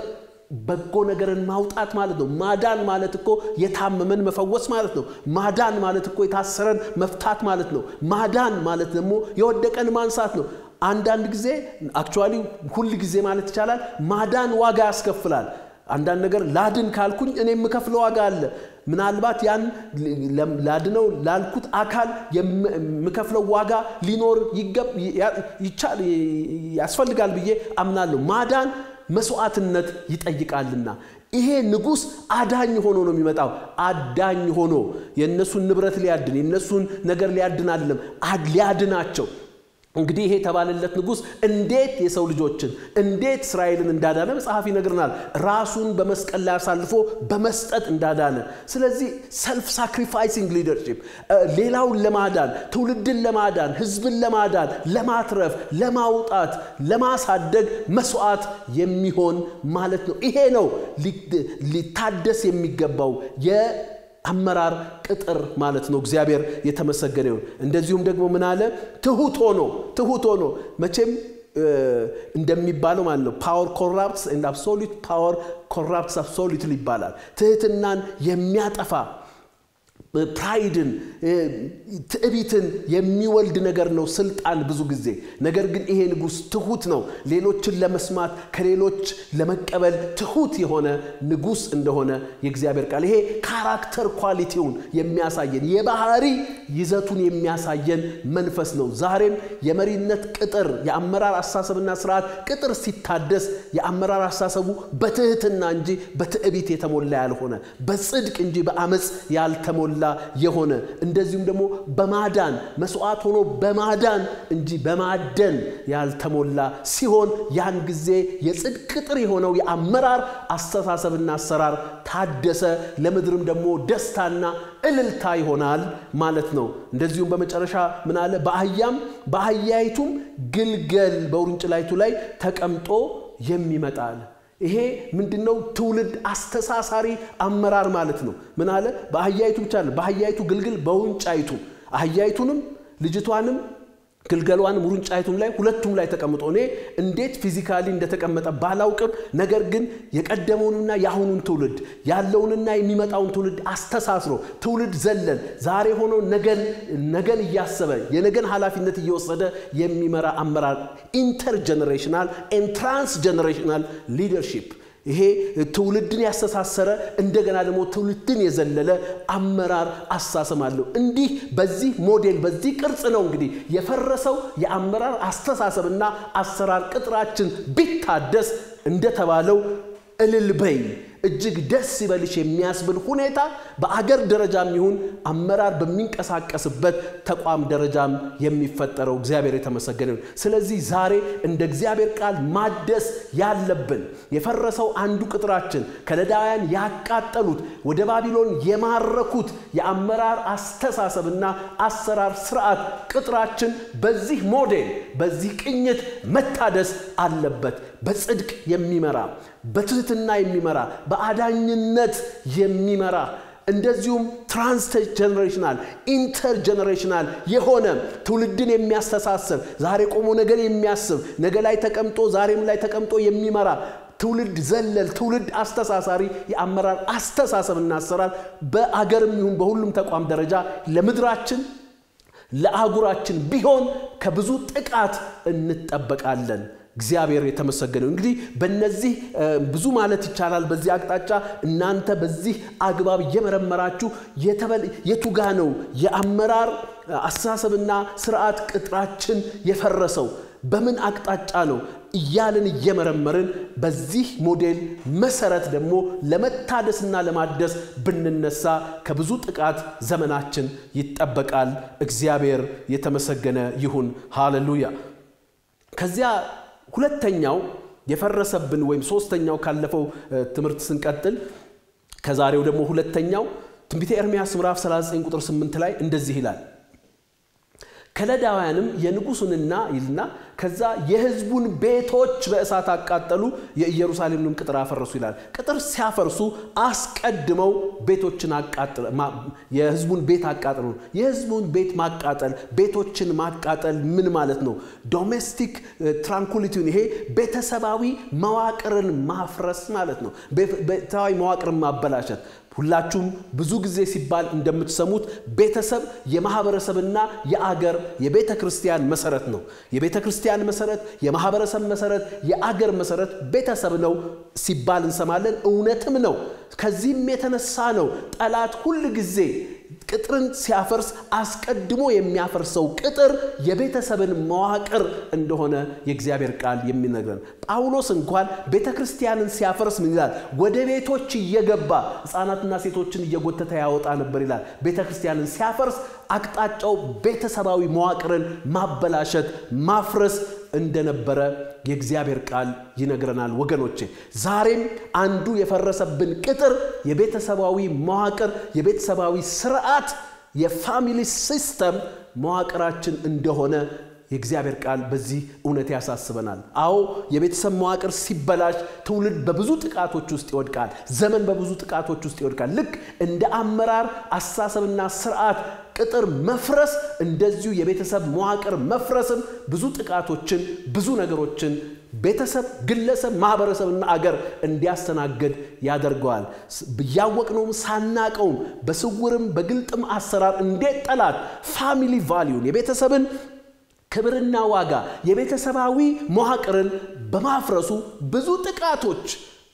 በጎ ነገርን ማውጣት ማለት ነው። ማዳን ማለት እኮ የታመመን መፈወስ ማለት ነው። ማዳን ማለት እኮ የታሰረን መፍታት ማለት ነው። ማዳን ማለት ደግሞ የወደቀን ማንሳት ነው። አንዳንድ ጊዜ አክቹአሊ ሁሉ ጊዜ ማለት ይቻላል ማዳን ዋጋ ያስከፍላል። አንዳንድ ነገር ላድን ካልኩኝ እኔ የምከፍለው ዋጋ አለ። ምናልባት ያን ላድነው ላልኩት አካል የምከፍለው ዋጋ ሊኖር ያስፈልጋል ብዬ አምናለሁ። ማዳን መስዋዕትነት ይጠይቃልና ይሄ ንጉስ አዳኝ ሆኖ ነው የሚመጣው። አዳኝ ሆኖ የነሱን ንብረት ሊያድን የነሱን ነገር ሊያድን አይደለም ሊያድናቸው። እንግዲህ ይሄ ተባለለት ንጉስ እንዴት የሰው ልጆችን እንዴት እስራኤልን እንዳዳነ መጽሐፍ ይነግረናል። ራሱን በመስቀል ላይ አሳልፎ በመስጠት እንዳዳነ። ስለዚህ ሰልፍ ሳክሪፋይሲንግ ሊደርሺፕ ሌላውን ለማዳን ትውልድን ለማዳን ህዝብን ለማዳን ለማትረፍ ለማውጣት ለማሳደግ መስዋዕት የሚሆን ማለት ነው። ይሄ ነው ሊታደስ የሚገባው አመራር ቅጥር ማለት ነው። እግዚአብሔር የተመሰገነ ይሁን። እንደዚሁም ደግሞ ምን አለ? ትሁት ሆኖ መቼም እንደሚባለው ማለት ነው power corrupts and absolute power corrupts absolutely ይባላል። ትህትናን የሚያጠፋ ፕራይድን ትዕቢትን የሚወልድ ነገር ነው ስልጣን ብዙ ጊዜ። ነገር ግን ይሄ ንጉስ ትሁት ነው። ሌሎችን ለመስማት ከሌሎች ለመቀበል ትሁት የሆነ ንጉስ እንደሆነ የእግዚአብሔር ቃል ይሄ ካራክተር ኳሊቲውን የሚያሳየን የባህሪ ይዘቱን የሚያሳየን መንፈስ ነው። ዛሬም የመሪነት ቅጥር የአመራር አስተሳሰብና ስርዓት ቅጥር ሲታደስ የአመራር አስተሳሰቡ በትህትና እንጂ በትዕቢት የተሞላ ያልሆነ በጽድቅ እንጂ በአመጽ ያልተሞላ የሆነ እንደዚሁም ደግሞ በማዳን መስዋዕት ሆኖ በማዳን እንጂ በማደን ያልተሞላ ሲሆን ያን ጊዜ የጽድቅ ቅጥር የሆነው የአመራር አስተሳሰብና አሰራር ታደሰ። ለምድርም ደግሞ ደስታና እልልታ ይሆናል ማለት ነው። እንደዚሁም በመጨረሻ ምን አለ? በአህያይቱም ግልገል በውርንጭላይቱ ላይ ተቀምጦ የሚመጣል። ይሄ ምንድነው? ትውልድ አስተሳሳሪ አመራር ማለት ነው። ምን አለ? በአህያይቱ ብቻ አይደለም፣ በአህያይቱ ግልግል በውርንጫይቱ አህያይቱንም ልጅቷንም ግልገሏንም ውርንጫይቱም ላይ ሁለቱም ላይ ተቀምጦ እኔ እንዴት ፊዚካሊ እንደተቀመጠ ባላውቅም ነገር ግን የቀደመውንና ያሁኑን ትውልድ ያለውንና የሚመጣውን ትውልድ አስተሳስሮ ትውልድ ዘለል ዛሬ ሆኖ ነገን እያሰበ የነገን ኃላፊነት እየወሰደ የሚመራ አመራር ኢንተርጀነሬሽናል ኤንድ ትራንስጀነሬሽናል ሊደርሺፕ ይሄ ትውልድን ያስተሳሰረ እንደገና ደግሞ ትውልድን የዘለለ አመራር አስተሳሰማለሁ። እንዲህ በዚህ ሞዴል በዚህ ቅርጽ ነው እንግዲህ የፈረሰው የአመራር አስተሳሰብና አሰራር ቅጥራችን ቢታደስ እንደተባለው እልልበይ እጅግ ደስ ይበልሽ የሚያስብል ሁኔታ በአገር ደረጃም ይሁን አመራር በሚንቀሳቀስበት ተቋም ደረጃም የሚፈጠረው እግዚአብሔር የተመሰገነ ይሁን። ስለዚህ ዛሬ እንደ እግዚአብሔር ቃል ማደስ ያለብን የፈረሰው አንዱ ቅጥራችን ከለዳውያን ያቃጠሉት ወደ ባቢሎን የማረኩት የአመራር አስተሳሰብና አሰራር ስርዓት ቅጥራችን በዚህ ሞዴል በዚህ ቅኝት መታደስ አለበት። በጽድቅ የሚመራ በትህትና የሚመራ በአዳኝነት የሚመራ እንደዚሁም ትራንስጀነሬሽናል ኢንተርጀነሬሽናል የሆነ ትውልድን የሚያስተሳስር ዛሬ ቆሞ ነገር የሚያስብ ነገ ላይ ተቀምጦ ዛሬም ላይ ተቀምጦ የሚመራ ትውልድ ዘለል ትውልድ አስተሳሳሪ የአመራር አስተሳሰብና አሰራር በአገርም ይሁን በሁሉም ተቋም ደረጃ ለምድራችን ለአጉራችን ቢሆን ከብዙ ጥቃት እንጠበቃለን እግዚአብሔር የተመሰገነው እንግዲህ በእነዚህ ብዙ ማለት ይቻላል በዚህ አቅጣጫ እናንተ በዚህ አግባብ እየመረመራችሁ የቱጋ ነው የአመራር አስተሳሰብና ስርዓት ቅጥራችን የፈረሰው በምን አቅጣጫ ነው እያልን እየመረመርን በዚህ ሞዴል መሰረት ደግሞ ለመታደስና ለማደስ ብንነሳ ከብዙ ጥቃት ዘመናችን ይጠበቃል እግዚአብሔር የተመሰገነ ይሁን ሃሌሉያ ከዚያ ሁለተኛው የፈረሰብን ወይም ሶስተኛው ካለፈው ትምርት ስንቀጥል ከዛሬው ደግሞ ሁለተኛው ትንቢተ ኤርምያስ ምዕራፍ 39 ቁጥር 8 ላይ እንደዚህ ይላል ከለዳውያንም የንጉሱንና ይልና ከዛ የህዝቡን ቤቶች በእሳት አቃጠሉ የኢየሩሳሌምንም ቅጥር አፈረሱ ይላል ቅጥር ሲያፈርሱ አስቀድመው ቤቶችን አቃጠሉ የህዝቡን ቤት አቃጠሉ የህዝቡን ቤት ማቃጠል ቤቶችን ማቃጠል ምን ማለት ነው ዶሜስቲክ ትራንኩሊቲውን ይሄ ቤተሰባዊ መዋቅርን ማፍረስ ማለት ነው ቤተሰባዊ መዋቅርን ማበላሸት ሁላችሁም ብዙ ጊዜ ሲባል እንደምትሰሙት ቤተሰብ የማህበረሰብና የአገር የቤተክርስቲያን መሰረት ነው የቤተክርስቲያን መሰረት የማህበረሰብ መሰረት የአገር መሰረት ቤተሰብ ነው ሲባል እንሰማለን እውነትም ነው ከዚህም የተነሳ ነው ጠላት ሁሉ ጊዜ ቅጥርን ሲያፈርስ አስቀድሞ የሚያፈርሰው ቅጥር የቤተሰብን መዋቅር እንደሆነ የእግዚአብሔር ቃል የሚነግረን ጳውሎስ እንኳን ቤተክርስቲያንን ሲያፈርስ ምን ይላል ወደ ቤቶች እየገባ ህፃናትና ሴቶችን እየጎተተ ያወጣ ነበር ይላል ቤተክርስቲያንን ሲያፈርስ አቅጣጫው ቤተሰባዊ መዋቅርን ማበላሸት ማፍረስ እንደነበረ የእግዚአብሔር ቃል ይነግረናል ወገኖቼ ዛሬም አንዱ የፈረሰብን ቅጥር የቤተሰባዊ መዋቅር የቤተሰባዊ ስርዓት የፋሚሊ ሲስተም መዋቅራችን እንደሆነ የእግዚአብሔር ቃል በዚህ እውነት ያሳስበናል አዎ የቤተሰብ መዋቅር ሲበላሽ ትውልድ በብዙ ጥቃቶች ውስጥ ይወድቃል ዘመን በብዙ ጥቃቶች ውስጥ ይወድቃል ልክ እንደ አመራር አስተሳሰብና ስርዓት ቅጥር መፍረስ እንደዚሁ የቤተሰብ መዋቅር መፍረስም ብዙ ጥቃቶችን ብዙ ነገሮችን ቤተሰብ ግለሰብ ማህበረሰብና አገር እንዲያስተናግድ ያደርጋል ያወቅነው ሳናቀው በስውርም በግልጥም አሰራር እንዴት ጠላት ፋሚሊ ቫልዩን የቤተሰብን ክብርና ዋጋ የቤተሰባዊ መዋቅርን በማፍረሱ ብዙ ጥቃቶች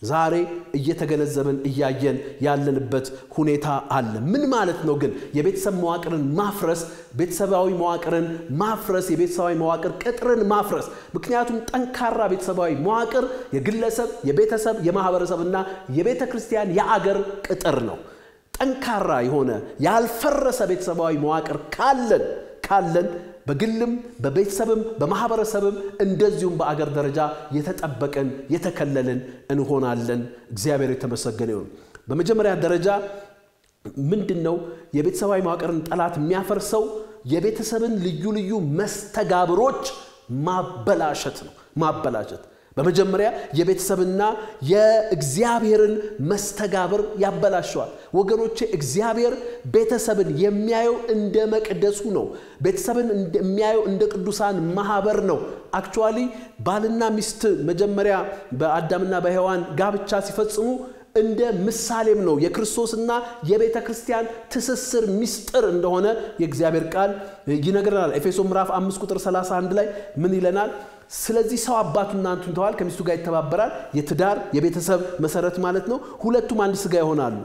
ዛሬ እየተገነዘበን እያየን ያለንበት ሁኔታ አለ ምን ማለት ነው ግን የቤተሰብ መዋቅርን ማፍረስ ቤተሰባዊ መዋቅርን ማፍረስ የቤተሰባዊ መዋቅር ቅጥርን ማፍረስ ምክንያቱም ጠንካራ ቤተሰባዊ መዋቅር የግለሰብ የቤተሰብ የማህበረሰብና የቤተክርስቲያን የአገር ቅጥር ነው ጠንካራ የሆነ ያልፈረሰ ቤተሰባዊ መዋቅር ካለን በግልም በቤተሰብም በማህበረሰብም እንደዚሁም በአገር ደረጃ የተጠበቀን የተከለልን እንሆናለን እግዚአብሔር የተመሰገነ ይሁን በመጀመሪያ ደረጃ ምንድነው የቤተሰባዊ መዋቅርን ጠላት የሚያፈርሰው የቤተሰብን ልዩ መስተጋብሮች ማበላሸት ነው ማበላሸት በመጀመሪያ የቤተሰብና የእግዚአብሔርን መስተጋብር ያበላሸዋል ወገኖቼ እግዚአብሔር ቤተሰብን የሚያየው እንደ መቅደሱ ነው ቤተሰብን የሚያየው እንደ ቅዱሳን ማህበር ነው አክቹአሊ ባልና ሚስት መጀመሪያ በአዳምና በሔዋን ጋብቻ ሲፈጽሙ እንደ ምሳሌም ነው የክርስቶስና የቤተክርስቲያን ትስስር ሚስጥር እንደሆነ የእግዚአብሔር ቃል ይነግረናል ኤፌሶን ምዕራፍ 5 ቁጥር 31 ላይ ምን ይለናል ስለዚህ ሰው አባቱና እናቱን ተዋል ከሚስቱ ጋር ይተባበራል የትዳር የቤተሰብ መሰረት ማለት ነው ሁለቱም አንድ ስጋ ይሆናሉ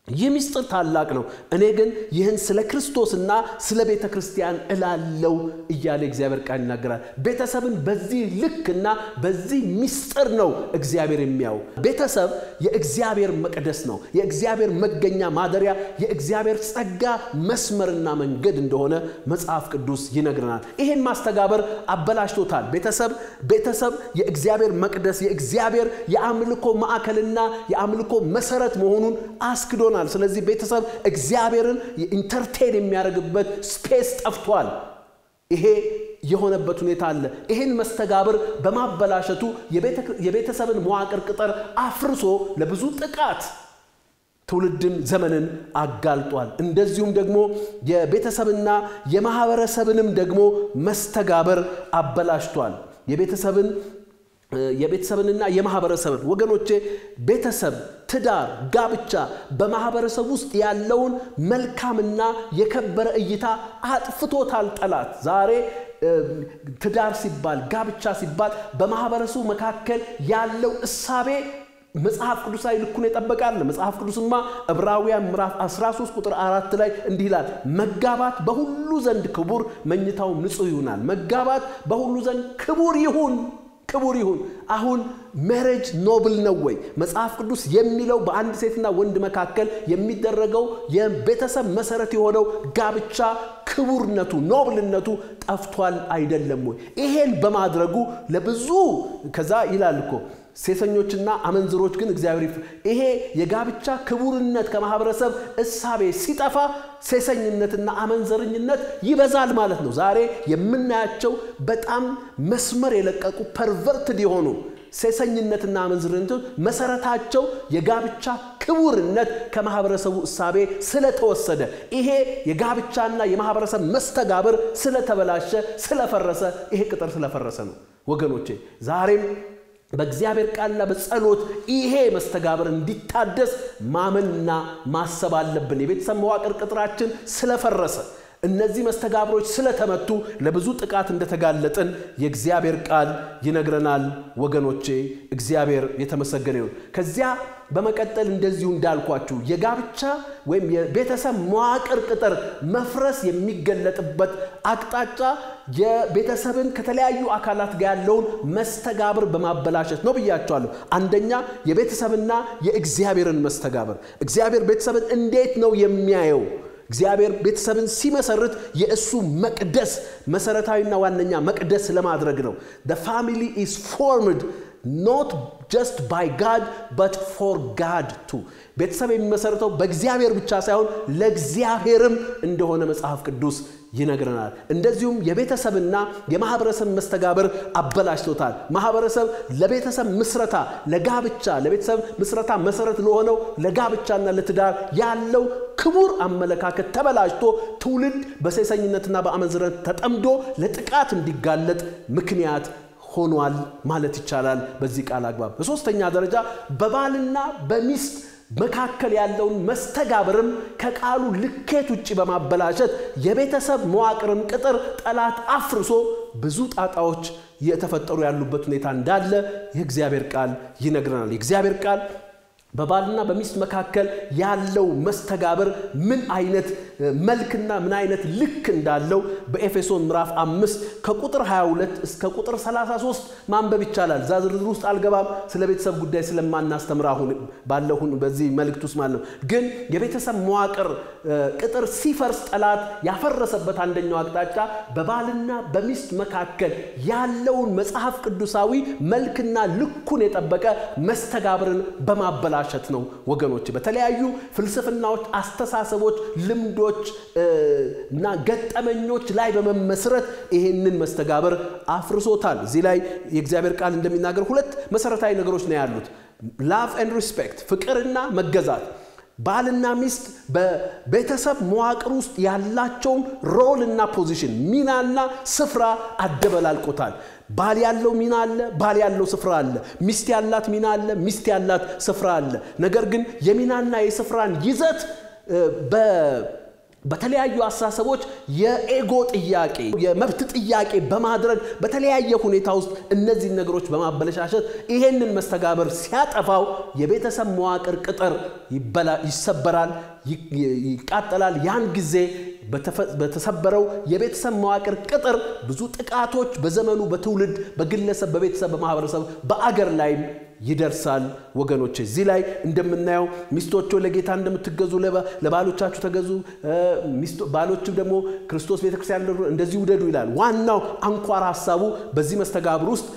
የሚስጥር ታላቅ ነው እኔ ግን ይህን ስለ ክርስቶስና ስለ ቤተክርስቲያን እላለው እያለ እግዚአብሔር ቃል ይናገራል ቤተሰብን በዚህ ልክና በዚህ ሚስጥር ነው እግዚአብሔር የሚያው ቤተሰብ የእግዚአብሔር መቅደስ ነው የእግዚአብሔር መገኛ ማደሪያ የእግዚአብሔር ጸጋ መስመርና መንገድ እንደሆነ መጽሐፍ ቅዱስ ይነግረናል ይሄን ማስተጋበር አበላሽቶታል ቤተሰብ የእግዚአብሔር መቅደስ የእግዚአብሔር የአምልኮ ማዕከልና የአምልኮ መሰረት መሆኑን አስክዶናል ስለዚህ ቤተሰብ እግዚአብሔርን ኢንተርቴን የሚያደርግበት ስፔስ ጠፍቷል ይሄ የሆነበት ሁኔታ አለ ይሄን መስተጋብር በማበላሸቱ የቤተሰብን መዋቅር ቅጥር አፍርሶ ለብዙ ጥቃት ትውልድን ዘመንን አጋልጧል። እንደዚሁም ደግሞ የቤተሰብና የማህበረሰብንም ደግሞ መስተጋበር አበላሽቷል። የቤተሰብንና የማህበረሰብን ወገኖቼ ቤተሰብ ትዳር ጋብቻ በማህበረሰብ ውስጥ ያለውን መልካምና የከበረ እይታ አጥፍቶታል ጠላት። ዛሬ ትዳር ሲባል ጋብቻ ሲባል በማህበረሰቡ መካከል ያለው እሳቤ መጽሐፍ ቅዱሳዊ ልኩን ይጠብቃል። መጽሐፍ ቅዱስማ ዕብራውያን ምዕራፍ 13 ቁጥር 4 ላይ እንዲህ ይላል መጋባት በሁሉ ዘንድ ክቡር መኝታው ንጹህ ይሆናል። መጋባት በሁሉ ዘንድ ክቡር ይሁን። አሁን ሜሬጅ ኖብል ነው ወይ? መጽሐፍ ቅዱስ የሚለው በአንድ ሴትና ወንድ መካከል የሚደረገው የቤተሰብ መሰረት የሆነው ጋብቻ ክቡርነቱ ኖብልነቱ ጠፍቷል አይደለም ወይ? ይሄን በማድረጉ ለብዙ ከዛ ይላል እኮ ሴሰኞችና አመንዝሮች ግን እግዚአብሔር ይሄ የጋብቻ ክቡርነት ከማህበረሰብ እሳቤ ሲጠፋ ሴሰኝነትና አመንዘርኝነት ይበዛል ማለት ነው። ዛሬ የምናያቸው በጣም መስመር የለቀቁ ፐርቨርትድ የሆኑ ሴሰኝነትና አመንዝርነት መሰረታቸው የጋብቻ ክቡርነት ከማህበረሰቡ እሳቤ ስለተወሰደ ይሄ የጋብቻና የማህበረሰብ መስተጋብር ስለተበላሸ ስለፈረሰ ይሄ ቅጥር ስለፈረሰ ነው ወገኖቼ። ዛሬም በእግዚአብሔር ቃልና በጸሎት ይሄ መስተጋብር እንዲታደስ ማመንና ማሰብ አለብን። የቤተሰብ መዋቅር ቅጥራችን ስለፈረሰ እነዚህ መስተጋብሮች ስለተመቱ ለብዙ ጥቃት እንደተጋለጥን የእግዚአብሔር ቃል ይነግረናል ወገኖቼ። እግዚአብሔር የተመሰገነ ይሁን። ከዚያ በመቀጠል እንደዚሁ እንዳልኳችሁ የጋብቻ ወይም የቤተሰብ መዋቅር ቅጥር መፍረስ የሚገለጥበት አቅጣጫ የቤተሰብን ከተለያዩ አካላት ጋር ያለውን መስተጋብር በማበላሸት ነው ብያቸዋለሁ። አንደኛ የቤተሰብና የእግዚአብሔርን መስተጋብር። እግዚአብሔር ቤተሰብን እንዴት ነው የሚያየው? እግዚአብሔር ቤተሰብን ሲመሰርት የእሱ መቅደስ መሰረታዊና ዋነኛ መቅደስ ለማድረግ ነው። The family is formed not just by God but for God too. ቤተሰብ የሚመሰርተው በእግዚአብሔር ብቻ ሳይሆን ለእግዚአብሔርም እንደሆነ መጽሐፍ ቅዱስ ይነግረናል። እንደዚሁም የቤተሰብና የማህበረሰብ መስተጋብር አበላሽቶታል። ማህበረሰብ ለቤተሰብ ምስረታ ለጋብቻ ለቤተሰብ ምስረታ መሰረት ለሆነው ለጋብቻና ለትዳር ያለው ክቡር አመለካከት ተበላሽቶ ትውልድ በሴሰኝነትና በአመንዝረት ተጠምዶ ለጥቃት እንዲጋለጥ ምክንያት ሆኗል ማለት ይቻላል በዚህ ቃል አግባብ። በሶስተኛ ደረጃ በባልና በሚስት መካከል ያለውን መስተጋብርም ከቃሉ ልኬት ውጪ በማበላሸት የቤተሰብ መዋቅርን ቅጥር ጠላት አፍርሶ ብዙ ጣጣዎች የተፈጠሩ ያሉበት ሁኔታ እንዳለ የእግዚአብሔር ቃል ይነግረናል። የእግዚአብሔር ቃል በባልና በሚስት መካከል ያለው መስተጋብር ምን አይነት መልክና ምን አይነት ልክ እንዳለው በኤፌሶን ምዕራፍ 5 ከቁጥር 22 እስከ ቁጥር 33 ማንበብ ይቻላል። ዛዝርዝር ውስጥ አልገባም ስለ ቤተሰብ ጉዳይ ስለማናስተምር አሁን ባለው በዚህ መልእክት ውስጥ ማለት ነው። ግን የቤተሰብ መዋቅር ቅጥር ሲፈርስ ጠላት ያፈረሰበት አንደኛው አቅጣጫ በባልና በሚስት መካከል ያለውን መጽሐፍ ቅዱሳዊ መልክና ልኩን የጠበቀ መስተጋብርን በማበላሸት ነው ወገኖች። በተለያዩ ፍልስፍናዎች አስተሳሰቦች ልምዶች እና ገጠመኞች ላይ በመመስረት ይሄንን መስተጋብር አፍርሶታል። እዚህ ላይ የእግዚአብሔር ቃል እንደሚናገር ሁለት መሰረታዊ ነገሮች ነው ያሉት love and respect ፍቅርና መገዛት። ባልና ሚስት በቤተሰብ መዋቅር ውስጥ ያላቸው ሮል እና ፖዚሽን ሚናና ስፍራ አደበላልቆታል። ባል ያለው ሚና አለ፣ ባል ያለው ስፍራ አለ። ሚስት ያላት ሚና አለ፣ ሚስት ያላት ስፍራ አለ። ነገር ግን የሚናና የስፍራን ይዘት በተለያዩ አሳሰቦች የኤጎ ጥያቄ የመብት ጥያቄ በማድረግ በተለያየ ሁኔታ ውስጥ እነዚህ ነገሮች በማበለሻሸት ይሄንን መስተጋብር ሲያጠፋው የቤተሰብ መዋቅር ቅጥር ይሰበራል፣ ይቃጠላል። ያን ጊዜ በተሰበረው የቤተሰብ መዋቅር ቅጥር ብዙ ጥቃቶች በዘመኑ በትውልድ በግለሰብ በቤተሰብ በማህበረሰብ በአገር ላይ ይደርሳል ወገኖች። እዚህ ላይ እንደምናየው ሚስቶች ለጌታ እንደምትገዙ ለባሎቻችሁ ተገዙ፣ ባሎች ደግሞ ክርስቶስ ቤተክርስቲያን እንደዚህ ውደዱ ይላል። ዋናው አንኳር ሐሳቡ በዚህ መስተጋብር ውስጥ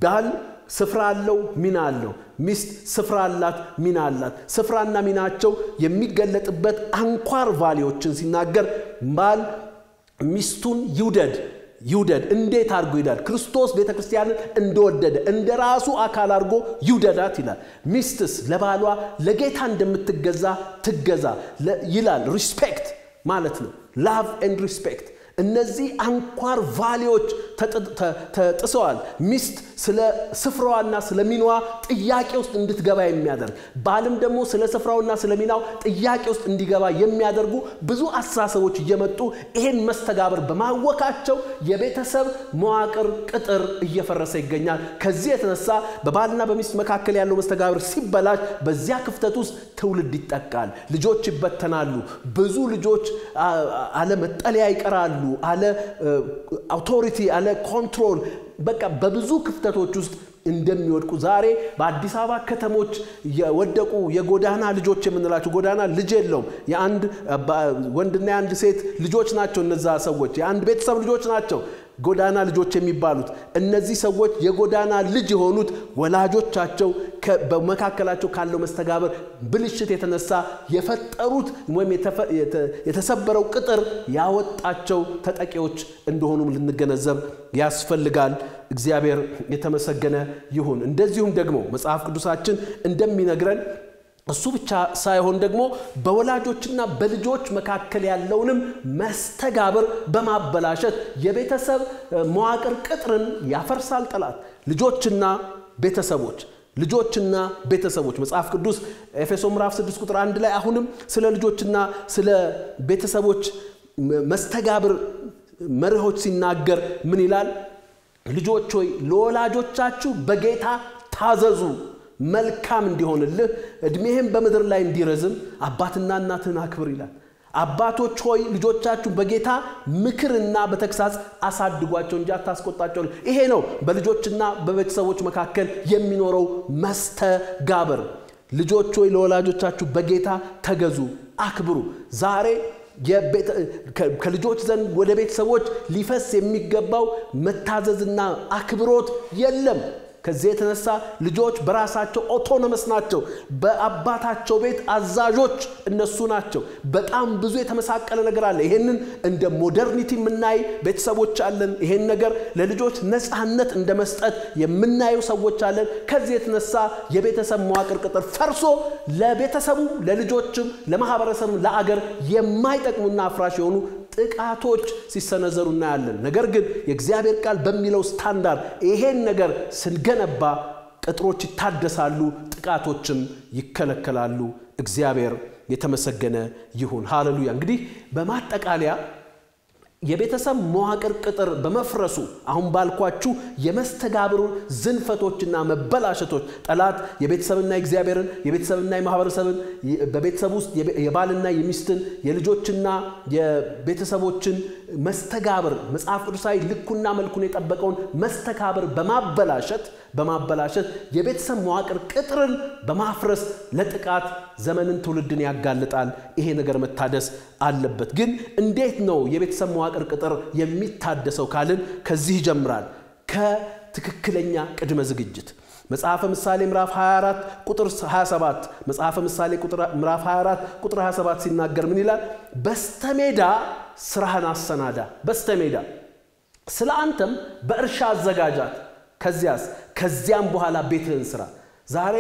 ባል ስፍራ አለው፣ ሚና አለው። ሚስት ስፍራ አላት፣ ሚና አላት። ስፍራና ሚናቸው የሚገለጥበት አንኳር ቫልዩዎችን ሲናገር ባል ሚስቱን ይውደድ ይውደድ እንዴት አድርጎ ይዳል ክርስቶስ ቤተክርስቲያንን እንደወደደ እንደራሱ አካል አድርጎ ይውደዳት ይላል ሚስትስ ለባሏ ለጌታ እንደምትገዛ ትገዛ ይላል ሪስፔክት ማለት ነው love and respect እነዚህ አንኳር ቫልዩዎች ተጥሰዋል ሚስት ስለ ስፍራዋና ስለ ሚናዋ ጥያቄ ውስጥ እንድትገባ የሚያደርግ ባልም ደግሞ ስለ ስፍራውና ስለ ሚናው ጥያቄ ውስጥ እንዲገባ የሚያደርጉ ብዙ አስተሳሰቦች እየመጡ ይሄን መስተጋብር በማወካቸው የቤተሰብ መዋቅር ቅጥር እየፈረሰ ይገኛል ከዚህ የተነሳ በባልና በሚስት መካከል ያለው መስተጋብር ሲበላሽ በዚያ ክፍተት ውስጥ ትውልድ ይጠቃል ልጆች ይበተናሉ ብዙ ልጆች አለ መጠለያ ይቀራሉ አለ አውቶሪቲ አለ ኮንትሮል በቃ በብዙ ክፍተቶች ውስጥ እንደሚወድቁ ዛሬ በአዲስ አበባ ከተሞች የወደቁ የጎዳና ልጆች የምንላቸው ጎዳና ልጅ የለውም የአንድ ወንድና የአንድ ሴት ልጆች ናቸው እነዛ ሰዎች የአንድ ቤተሰብ ልጆች ናቸው ጎዳና ልጆች የሚባሉት እነዚህ ሰዎች የጎዳና ልጅ የሆኑት ወላጆቻቸው በመካከላቸው ካለው መስተጋብር ብልሽት የተነሳ የፈጠሩት ወይም የተሰበረው ቅጥር ያወጣቸው ተጠቂዎች እንደሆኑም ልንገነዘብ ያስፈልጋል እግዚአብሔር የተመሰገነ ይሁን እንደዚሁም ደግሞ መጽሐፍ ቅዱሳችን እንደሚነግረን እሱ ብቻ ሳይሆን ደግሞ በወላጆችና በልጆች መካከል ያለውንም መስተጋብር በማበላሸት የቤተሰብ መዋቅር ቅጥርን ያፈርሳል ጠላት ልጆችና ቤተሰቦች መጽሐፍ ቅዱስ ኤፌሶን ምዕራፍ 6 ቁጥር 1 ላይ አሁንም ስለ ልጆችና ስለ ቤተሰቦች መስተጋብር መርሆች ሲናገር ምን ይላል ልጆች ሆይ ለወላጆቻችሁ በጌታ ታዘዙ መልካም እንዲሆንልህ እድሜህም በመድር ላይ እንዲረዝም አባትና እናትህን አክብር ይላል አባቶች ሆይ ልጆቻችሁ በጌታ ምክርና በተግሳጽ አሳድጓቸው እንጂ አታስቆጣቸው ይሄ ነው በልጆችና በቤተሰቦች መካከል የሚኖረው መስተጋብር ልጆች ሆይ ለወላጆቻችሁ በጌታ ተገዙ አክብሩ ዛሬ ከልጆች ዘንድ ወደ ቤተሰቦች ሊፈስ የሚገባው መታዘዝና አክብሮት የለም ከዚህ የተነሳ ልጆች በራሳቸው ኦቶኖመስ ናቸው በአባታቸው ቤት አዛዦች እነሱ ናቸው በጣም ብዙ የተመሳቀለ ነገር አለ ይሄንን እንደ ሞደርኒቲ ምናይ ቤተሰቦች አለን ይሄን ነገር ለልጆች ነፃነት እንደመስጠት የምናየው ሰዎች አለን ከዚህ የተነሳ የቤተሰብ መዋቅር ቅጥር ፈርሶ ለቤተሰቡ ለልጆችም ለማህበረሰቡ ለአገር የማይጠቅሙና አፍራሽ የሆኑ ጥቃቶች ሲሰነዘሩ እናያለን ነገር ግን የእግዚአብሔር ቃል በሚለው ስታንዳርድ ይሄን ነገር ስንገነባ ቅጥሮች ይታደሳሉ ጥቃቶችም ይከለከላሉ እግዚአብሔር የተመሰገነ ይሁን ሃሌሉያ እንግዲህ በማጠቃለያ የቤተሰብ መዋቅር ቅጥር በመፍረሱ አሁን ባልኳችሁ የመስተጋብሩ ዝንፈቶችና መበላሸቶች ጠላት የቤተሰብና እግዚአብሔርን የቤተሰብና የማህበረሰብን በቤተሰብ ውስጥ የባልና የሚስትን የልጆችና የቤተሰቦችን መስተጋብር መጽሐፍ ቅዱሳዊ ልኩና መልኩን የጠበቀውን መስተጋብር በማበላሸት የቤተሰብ መዋቅር ቅጥርን በማፍረስ ለጥቃት ዘመንን ትውልድን ያጋልጣል ይሄ ነገር መታደስ አለበት ግን እንዴት ነው የቤተሰብ መዋቅር ቅጥር የሚታደሰው ካልን ከዚህ ይጀምራል ከትክክለኛ ቅድመ ዝግጅት መጽሐፈ ምሳሌ ምዕራፍ 24 ቁጥር 27 መጽሐፈ ምሳሌ ምዕራፍ 24 ቁጥር 27 ሲናገር ምን ይላል በስተሜዳ ስራህን አሰናዳ በስተሜዳ ስለ አንተም በእርሻ አዘጋጃት ከዚያም በኋላ ቤትህን ስራ ዛሬ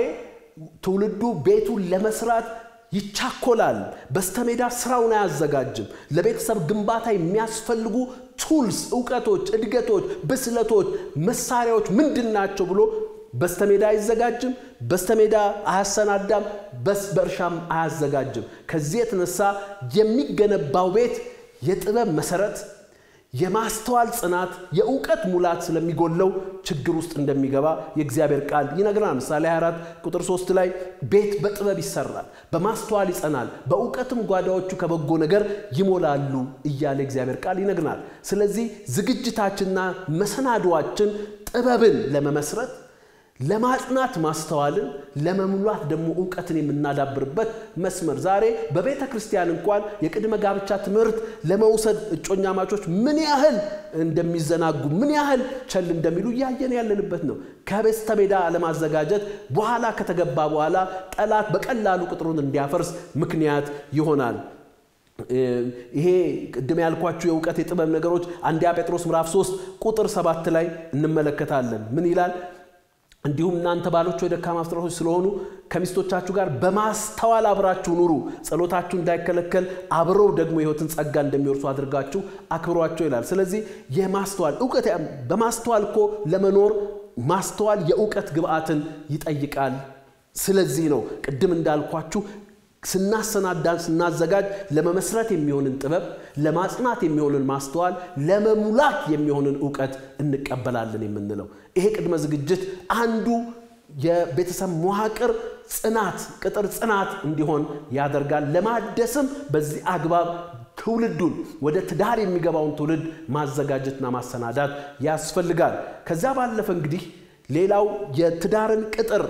ትውልዱ ቤቱን ለመስራት ይቻኮላል በስተሜዳ ስራውን አያዘጋጅም ለቤተሰብ ግንባታ የሚያስፈልጉ ቱልስ ዕውቀቶች እድገቶች ብስለቶች መሳሪያዎች ምንድናቸው ብሎ በስተሜዳ አይዘጋጅም በስተሜዳ አያሰናዳም በእርሻም አያዘጋጅም ከዚህ የተነሳ የሚገነባው ቤት የጥበብ መሰረት የማስተዋል ጽናት የዕውቀት ሙላት ስለሚጎለው ችግር ውስጥ እንደሚገባ የእግዚአብሔር ቃል ይነግራል ምሳሌ 24 ቁጥር 3 ላይ ቤት በጥበብ ይሰራል በማስተዋል ይጸናል በዕውቀትም ጓዳዎቹ ከበጎ ነገር ይሞላሉ እያለ እግዚአብሔር ቃል ይነግራል ስለዚህ ዝግጅታችንና መሰናዶአችን ጥበብን ለመመስረት ለማጽናት ማስተዋልን ለመሙላት ደግሞ ዕውቀትን የምናዳብርበት መስመር ዛሬ በቤተ ክርስቲያን እንኳን የቅድመ ጋብቻ ትምህርት ለመውሰድ እጮኛማቾች ምን ያህል እንደሚዘናጉ ምን ያህል ቸል እንደሚሉ ያየን ያለንበት ነው ከበስተሜዳ ለማዘጋጀት በኋላ ከተገባ በኋላ ጠላት በቀላሉ ቅጥሩን እንዲያፈርስ ምክንያት ይሆናል ይሄ ቅድም ያልኳችሁ የእውቀት የጥበብ ነገሮች አንደኛ ጴጥሮስ ምዕራፍ 3 ቁጥር 7 ላይ እንመለከታለን። ምን ይላል? እንዲሁም እናንተ ባሎች ወይ ደካማ ፍጥረቶች ስለሆኑ ከሚስቶቻችሁ ጋር በማስተዋል አብራችሁ ኑሩ፣ ጸሎታችሁ እንዳይከለከል አብረው ደግሞ ሕይወትን ጸጋ እንደሚወርሱ አድርጋችሁ አክብሯቸው ይላል። ስለዚህ የማስተዋል ዕውቀት በማስተዋል እኮ ለመኖር ማስተዋል የዕውቀት ግብአትን ይጠይቃል። ስለዚህ ነው ቅድም እንዳልኳችሁ ስናሰናዳን ስናዘጋጅ ለመመስረት የሚሆንን ጥበብ ለማጽናት የሚሆንን ማስተዋል ለመሙላት የሚሆንን ዕውቀት እንቀበላለን የምንለው። ይሄ ቅድመ ዝግጅት አንዱ የቤተሰብ መዋቅር ጽናት ቅጥር ጽናት እንዲሆን ያደርጋል። ለማደስም በዚህ አግባብ ትውልዱን ወደ ትዳር የሚገባውን ትውልድ ማዘጋጀትና ማሰናዳት ያስፈልጋል። ከዛ ባለፈ እንግዲህ ሌላው የትዳርን ቅጥር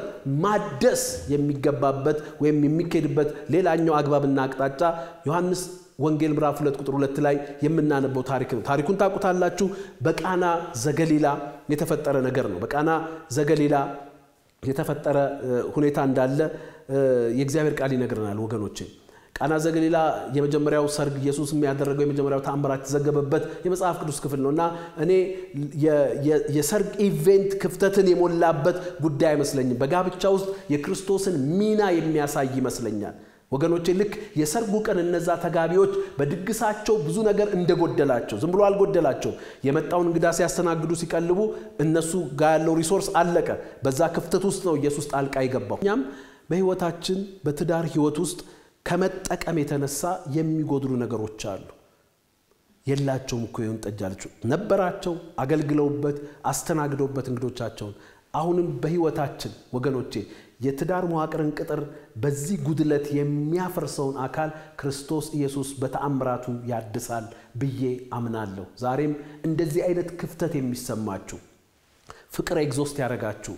ማደስ የሚገባበት ወይም የሚከድበት ሌላኛው አግባብና አቅጣጫ ዮሐንስ ወንጌል ምዕራፍ 2 ቁጥር 2 ላይ የምናነበው ታሪክ ነው። ታሪኩን ታውቁታላችሁ። በቃና ዘገሊላ የተፈጠረ ነገር ነው። በቃና ዘገሊላ የተፈጠረ ሁኔታ እንዳለ የእግዚአብሔር ቃል ይነግረናል ወገኖቼ። ቃና ዘገሊላ የመጀመሪያው ሰርግ ኢየሱስ የሚያደርገው የመጀመሪያው ተአምራት ተዘገበበት የመጽሐፍ ቅዱስ ክፍል ነውና እኔ የሰርግ ኢቨንት ክፍተትን የሞላበት ጉዳይ አይመስለኝም። በጋብቻ ውስጥ የክርስቶስን ሚና የሚያሳይ ይመስለኛል ወገኖቼ። ልክ የሰርጉ ቀን እነዛ ተጋቢዎች በድግሳቸው ብዙ ነገር እንደጎደላቸው ዝም ብሎ አልጎደላቸው። የመጣውን እንግዳ ሲያስተናግዱ ሲቀልቡ እነሱ ጋር ያለው ሪሶርስ አለቀ። በዛ ክፍተት ውስጥ ነው ኢየሱስ ጣልቃ ይገባው። እኛም በህይወታችን በትዳር ህይወት ውስጥ ከመጠቀም የተነሳ የሚጎድሉ ነገሮች አሉ። የላቸውም እኮ ይሁን ጠጃለች ነበራቸው አገልግለውበት አስተናግደውበት እንግዶቻቸውን። አሁንም በህይወታችን ወገኖቼ የትዳር መዋቅርን ቅጥር በዚህ ጉድለት የሚያፈርሰውን አካል ክርስቶስ ኢየሱስ በተአምራቱ ያድሳል ብዬ አምናለሁ። ዛሬም እንደዚህ አይነት ክፍተት የሚሰማችሁ ፍቅር ኤግዞስት ያረጋችሁ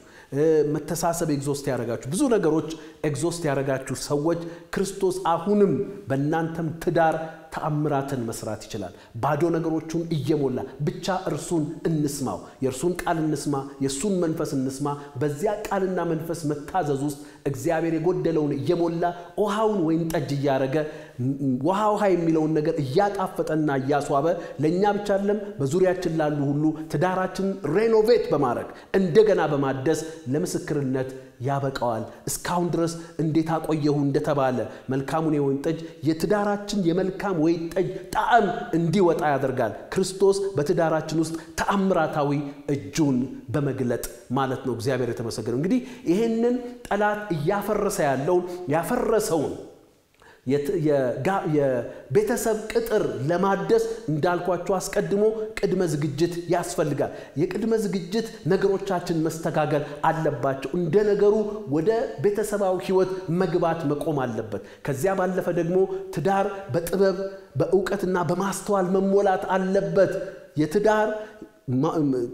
መተሳሰብ ኤግዞስት ያረጋችሁ ብዙ ነገሮች ኤግዞስት ያረጋችሁ ሰዎች ክርስቶስ አሁንም በእናንተም ትዳር ተአምራትን መስራት ይችላል። ባዶ ነገሮችን እየሞላ ብቻ እርሱን እንስማው። የእርሱን ቃል እንስማ፣ የእሱን መንፈስ እንስማ። በዚያ ቃልና መንፈስ መታዘዝ ውስጥ እግዚአብሔር የጎደለውን እየሞላ ውሃውን ወይን ጠጅ እያረገ ውሃ የሚለውን ነገር እያጣፈጠና እያስዋበ ለኛ ብቻ አይደለም በዙሪያችን ላሉ ሁሉ ትዳራችን ሬኖቬት በማድረግ እንደገና በማደስ ለምስክርነት ያበቃዋል። እስካሁን ድረስ እንዴት አቆየሁ እንደተባለ መልካሙን የወይን ጠጅ የትዳራችን የመልካም ወይን ጠጅ ጣዕም እንዲወጣ ያደርጋል። ክርስቶስ በትዳራችን ውስጥ ተአምራታዊ እጁን በመግለጥ ማለት ነው። እግዚአብሔር የተመሰገነው። እንግዲህ ይሄንን ጠላት እያፈረሰ ያለውን ያፈረሰውን የቤተሰብ ቅጥር ለማደስ እንዳልኳችሁ አስቀድሞ ቅድመ ዝግጅት ያስፈልጋል። የቅድመ ዝግጅት ነገሮቻችን መስተካከል አለባቸው። እንደ ነገሩ ወደ ቤተሰባዊ ህይወት መግባት መቆም አለበት። ከዚያ ባለፈ ደግሞ ትዳር በጥበብ በእውቀትና በማስተዋል መሞላት አለበት። የትዳር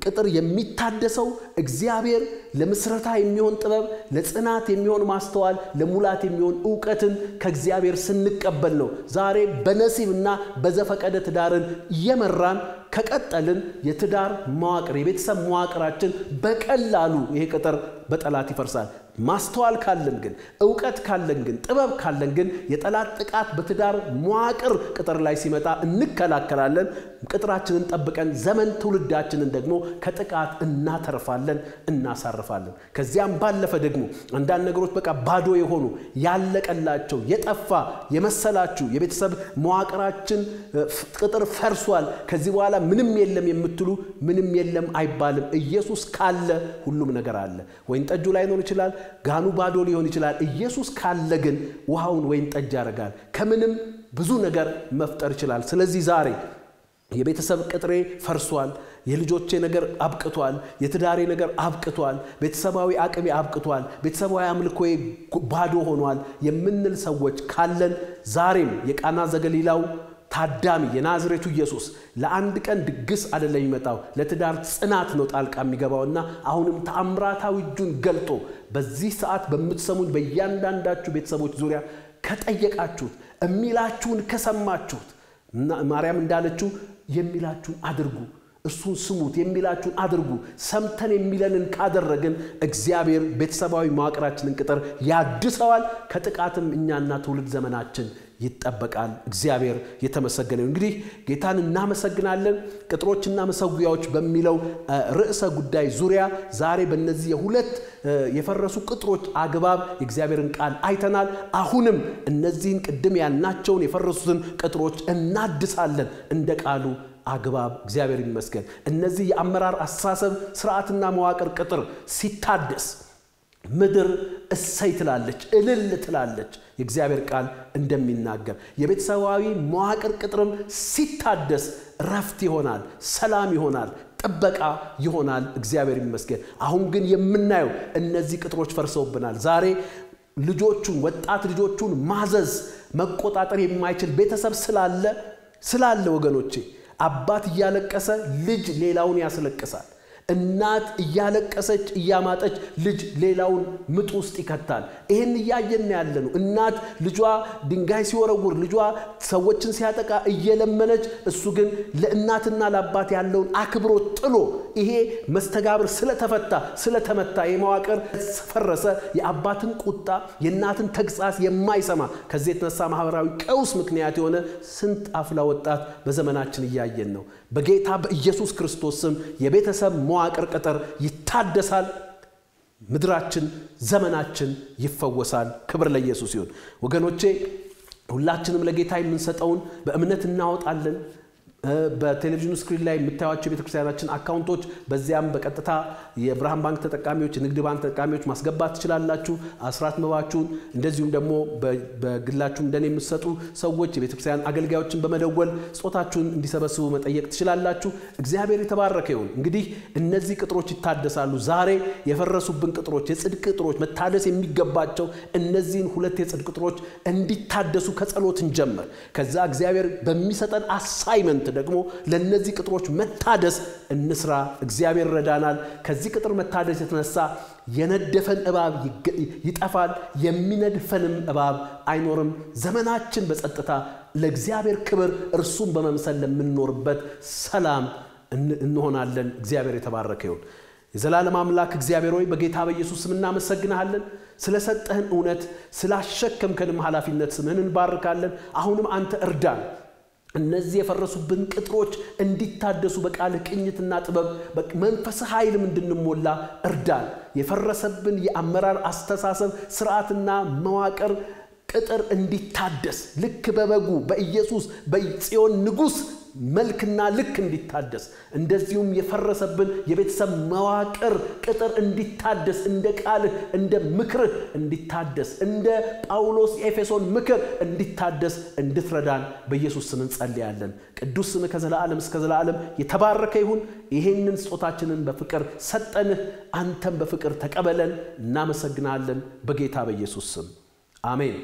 ቅጥር የሚታደሰው እግዚአብሔር ለምስረታ የሚሆን ጥበብ ለጽናት የሚሆን ማስተዋል ለሙላት የሚሆን ዕውቀትን ከእግዚአብሔር ስንቀበል ነው። ዛሬ በነሲብና በዘፈቀደ ትዳርን እየመራን ከቀጠልን የትዳር መዋቅር የቤተሰብ መዋቅራችን በቀላሉ ይሄ ቅጥር በጠላት ይፈርሳል። ማስተዋል ካለን ግን ዕውቀት ካለን ግን ጥበብ ካለን ግን የጠላት ጥቃት በትዳር መዋቅር ቅጥር ላይ ሲመጣ እንከላከላለን። ቅጥራችንን ጠብቀን ዘመን ትውልዳችንን ደግሞ ከጥቃት እናተርፋለን እናሳርፋለን። ከዚያም ባለፈ ደግሞ አንዳንድ ነገሮች በቃ ባዶ የሆኑ ያለቀላቸው የጠፋ የመሰላችሁ የቤተሰብ መዋቅራችን ቅጥር ፈርሷል ከዚህ በኋላ ምንም የለም የምትሉ ምንም የለም አይባልም። ኢየሱስ ካለ ሁሉም ነገር አለ። ወይን ጠጁ ላይ ነው ይችላል ጋኑ ባዶ ሊሆን ይችላል። ኢየሱስ ካለ ግን ውሃውን ወይን ጠጅ ያደርጋል። ከምንም ብዙ ነገር መፍጠር ይችላል። ስለዚህ ዛሬ የቤተሰብ ቅጥሬ ፈርሷል፣ የልጆቼ ነገር አብቅቷል፣ የትዳሬ ነገር አብቅቷል፣ ቤተሰባዊ አቅሜ አብቅቷል፣ ቤተሰባዊ አምልኮዬ ባዶ ሆኗል የምንል ሰዎች ካለን ዛሬም የቃና ዘገሊላው ታዳሚ የናዝሬቱ ኢየሱስ ለአንድ ቀን ድግስ አይደለም ይመጣው ለትዳር ጽናት ነው ጣልቃ የሚገባውና አሁንም ተአምራታዊ እጁን ገልጦ በዚህ ሰዓት በመትሰሙን በእያንዳንዳችሁ ቤተሰቦች ዙሪያ ከጠየቃችሁት እሚላችሁን ከሰማችሁት ማርያም እንዳለችው የሚላችሁን አድርጉ እርሱን ስሙት የሚላችሁን አድርጉ ሰምተን የሚለንን ካደረግን እግዚአብሔር ቤተሰባዊ መዋቅራችንን ቅጥር ያድሰዋል ከጥቃትም እኛና ትውልድ ዘመናችን ይጠበቃል እግዚአብሔር የተመሰገነው እንግዲህ ጌታን እናመሰግናለን ቅጥሮችና መሰዊያዎች በሚለው ርዕሰ ጉዳይ ዙሪያ ዛሬ በእነዚህ የሁለት የፈረሱ ቅጥሮች አግባብ የእግዚአብሔርን ቃል አይተናል አሁንም እነዚህን ቅድም ያልናቸውን የፈረሱትን ቅጥሮች እናድሳለን እንደ ቃሉ አግባብ እግዚአብሔር ይመስገን እነዚህ የአመራር አስተሳሰብ ስርዓትና መዋቅር ቅጥር ሲታደስ ምድር እሰይ ትላለች እልል ትላለች የእግዚአብሔር ቃል እንደሚናገር የቤተሰባዊ መዋቅር ቅጥርም ሲታደስ ረፍት ይሆናል ሰላም ይሆናል ጥበቃ ይሆናል እግዚአብሔር ይመስገን አሁን ግን የምናየው እነዚህ ቅጥሮች ፈርሰውብናል ዛሬ ልጆቹን ወጣት ልጆቹን ማዘዝ መቆጣጠር የማይችል ቤተሰብ ስላለ ወገኖቼ አባት ያለቀሰ ልጅ ሌላውን ያስለቅሳል እናት ያለቀሰች ያማጠች ልጅ ሌላውን ምጥ ውስጥ ይከታል ይሄን ያየን ያለነው እናት ልጇ ድንጋይ ሲወረውር ልጇ ሰዎችን ሲያጠቃ እየለመነች እሱ ግን ለእናትና ለአባት ያለውን አክብሮት ጥሎ ይሄ መስተጋብር ስለተመታ የመዋቅር ፈረሰ የአባትን ቁጣ የእናትን ተግሳጽ የማይሰማ ከዚህ የተነሳ ማህበራዊ ቀውስ ምክንያት የሆነ ስንት አፍላ ወጣት በዘመናችን ያየን ነው በጌታ በኢየሱስ ክርስቶስ ስም የቤተሰብ መዋቅር ቅጥር ይታደሳል ምድራችን ዘመናችን ይፈወሳል ክብር ለኢየሱስ ይሁን ወገኖቼ ሁላችንም ለጌታ የምንሰጠውን በእምነት እናወጣለን በቴሌቪዥን ስክሪን ላይ የምታዩአቸው ቤተክርስቲያናችን አካውንቶች በዚያም በቀጥታ የብርሃን ባንክ ተጠቃሚዎች ንግድ ባንክ ተጠቃሚዎች ማስገባት ትችላላችሁ አስራት መባችሁን እንደዚሁም ደግሞ በግላችሁ እንደኔ የምትሰጡ ሰዎች የቤተክርስቲያን አገልጋዮችን በመደወል ጾታችሁን እንዲሰበስቡ መጠየቅ ትችላላችሁ እግዚአብሔር የተባረከ ይሁን እንግዲህ እነዚህ ቅጥሮች ይታደሳሉ ዛሬ የፈረሱብን ቅጥሮች የጽድቅ ቅጥሮች መታደስ የሚገባቸው እነዚህን ሁለት የጽድቅ ቅጥሮች እንዲታደሱ ከጸሎት እንጀምር ከዛ እግዚአብሔር በሚሰጠን አሳይመንት ደግሞ ለነዚህ ቅጥሮች መታደስ እንስራ እግዚአብሔር ረዳናል ከዚህ ቅጥር መታደስ የተነሳ የነደፈን እባብ ይጠፋል የሚነድፈንም እባብ አይኖርም ዘመናችን በጸጥታ ለእግዚአብሔር ክብር እርሱን በመምሰል ለምንኖርበት ሰላም እንሆናለን እግዚአብሔር የተባረከ ይሁን የዘላለም አምላክ እግዚአብሔር ሆይ በጌታ በኢየሱስ ስም እናመሰግናለን ስለሰጠህን እውነት ስላሸከምከንም ኃላፊነት ስምህን እንባርካለን አሁንም አንተ እርዳን እነዚህ የፈረሱብን ቅጥሮች እንዲታደሱ በቃል ቅኝትና ጥበብ መንፈስ ኃይልም እንድንሞላ እርዳን የፈረሰብን የአመራር አስተሳሰብ ስርዓትና መዋቅር ቅጥር እንዲታደስ ልክ በበጉ በኢየሱስ በጽዮን ንጉስ መልክና ልክ እንዲታደስ እንደዚሁም የፈረሰብን የቤተሰብ መዋቅር ቅጥር እንዲታደስ እንደ ቃል እንደ ምክር እንዲታደስ እንደ ጳውሎስ ኤፌሶን ምክር እንዲታደስ እንድትረዳን በኢየሱስ ስም እንጸልያለን ቅዱስ ስም ከዘላለም እስከ ዘላለም የተባረከ ይሁን ይሄንን ጾታችንን በፍቅር ሰጠንህ አንተም በፍቅር ተቀበለን እናመሰግናለን በጌታ በኢየሱስ ስም አሜን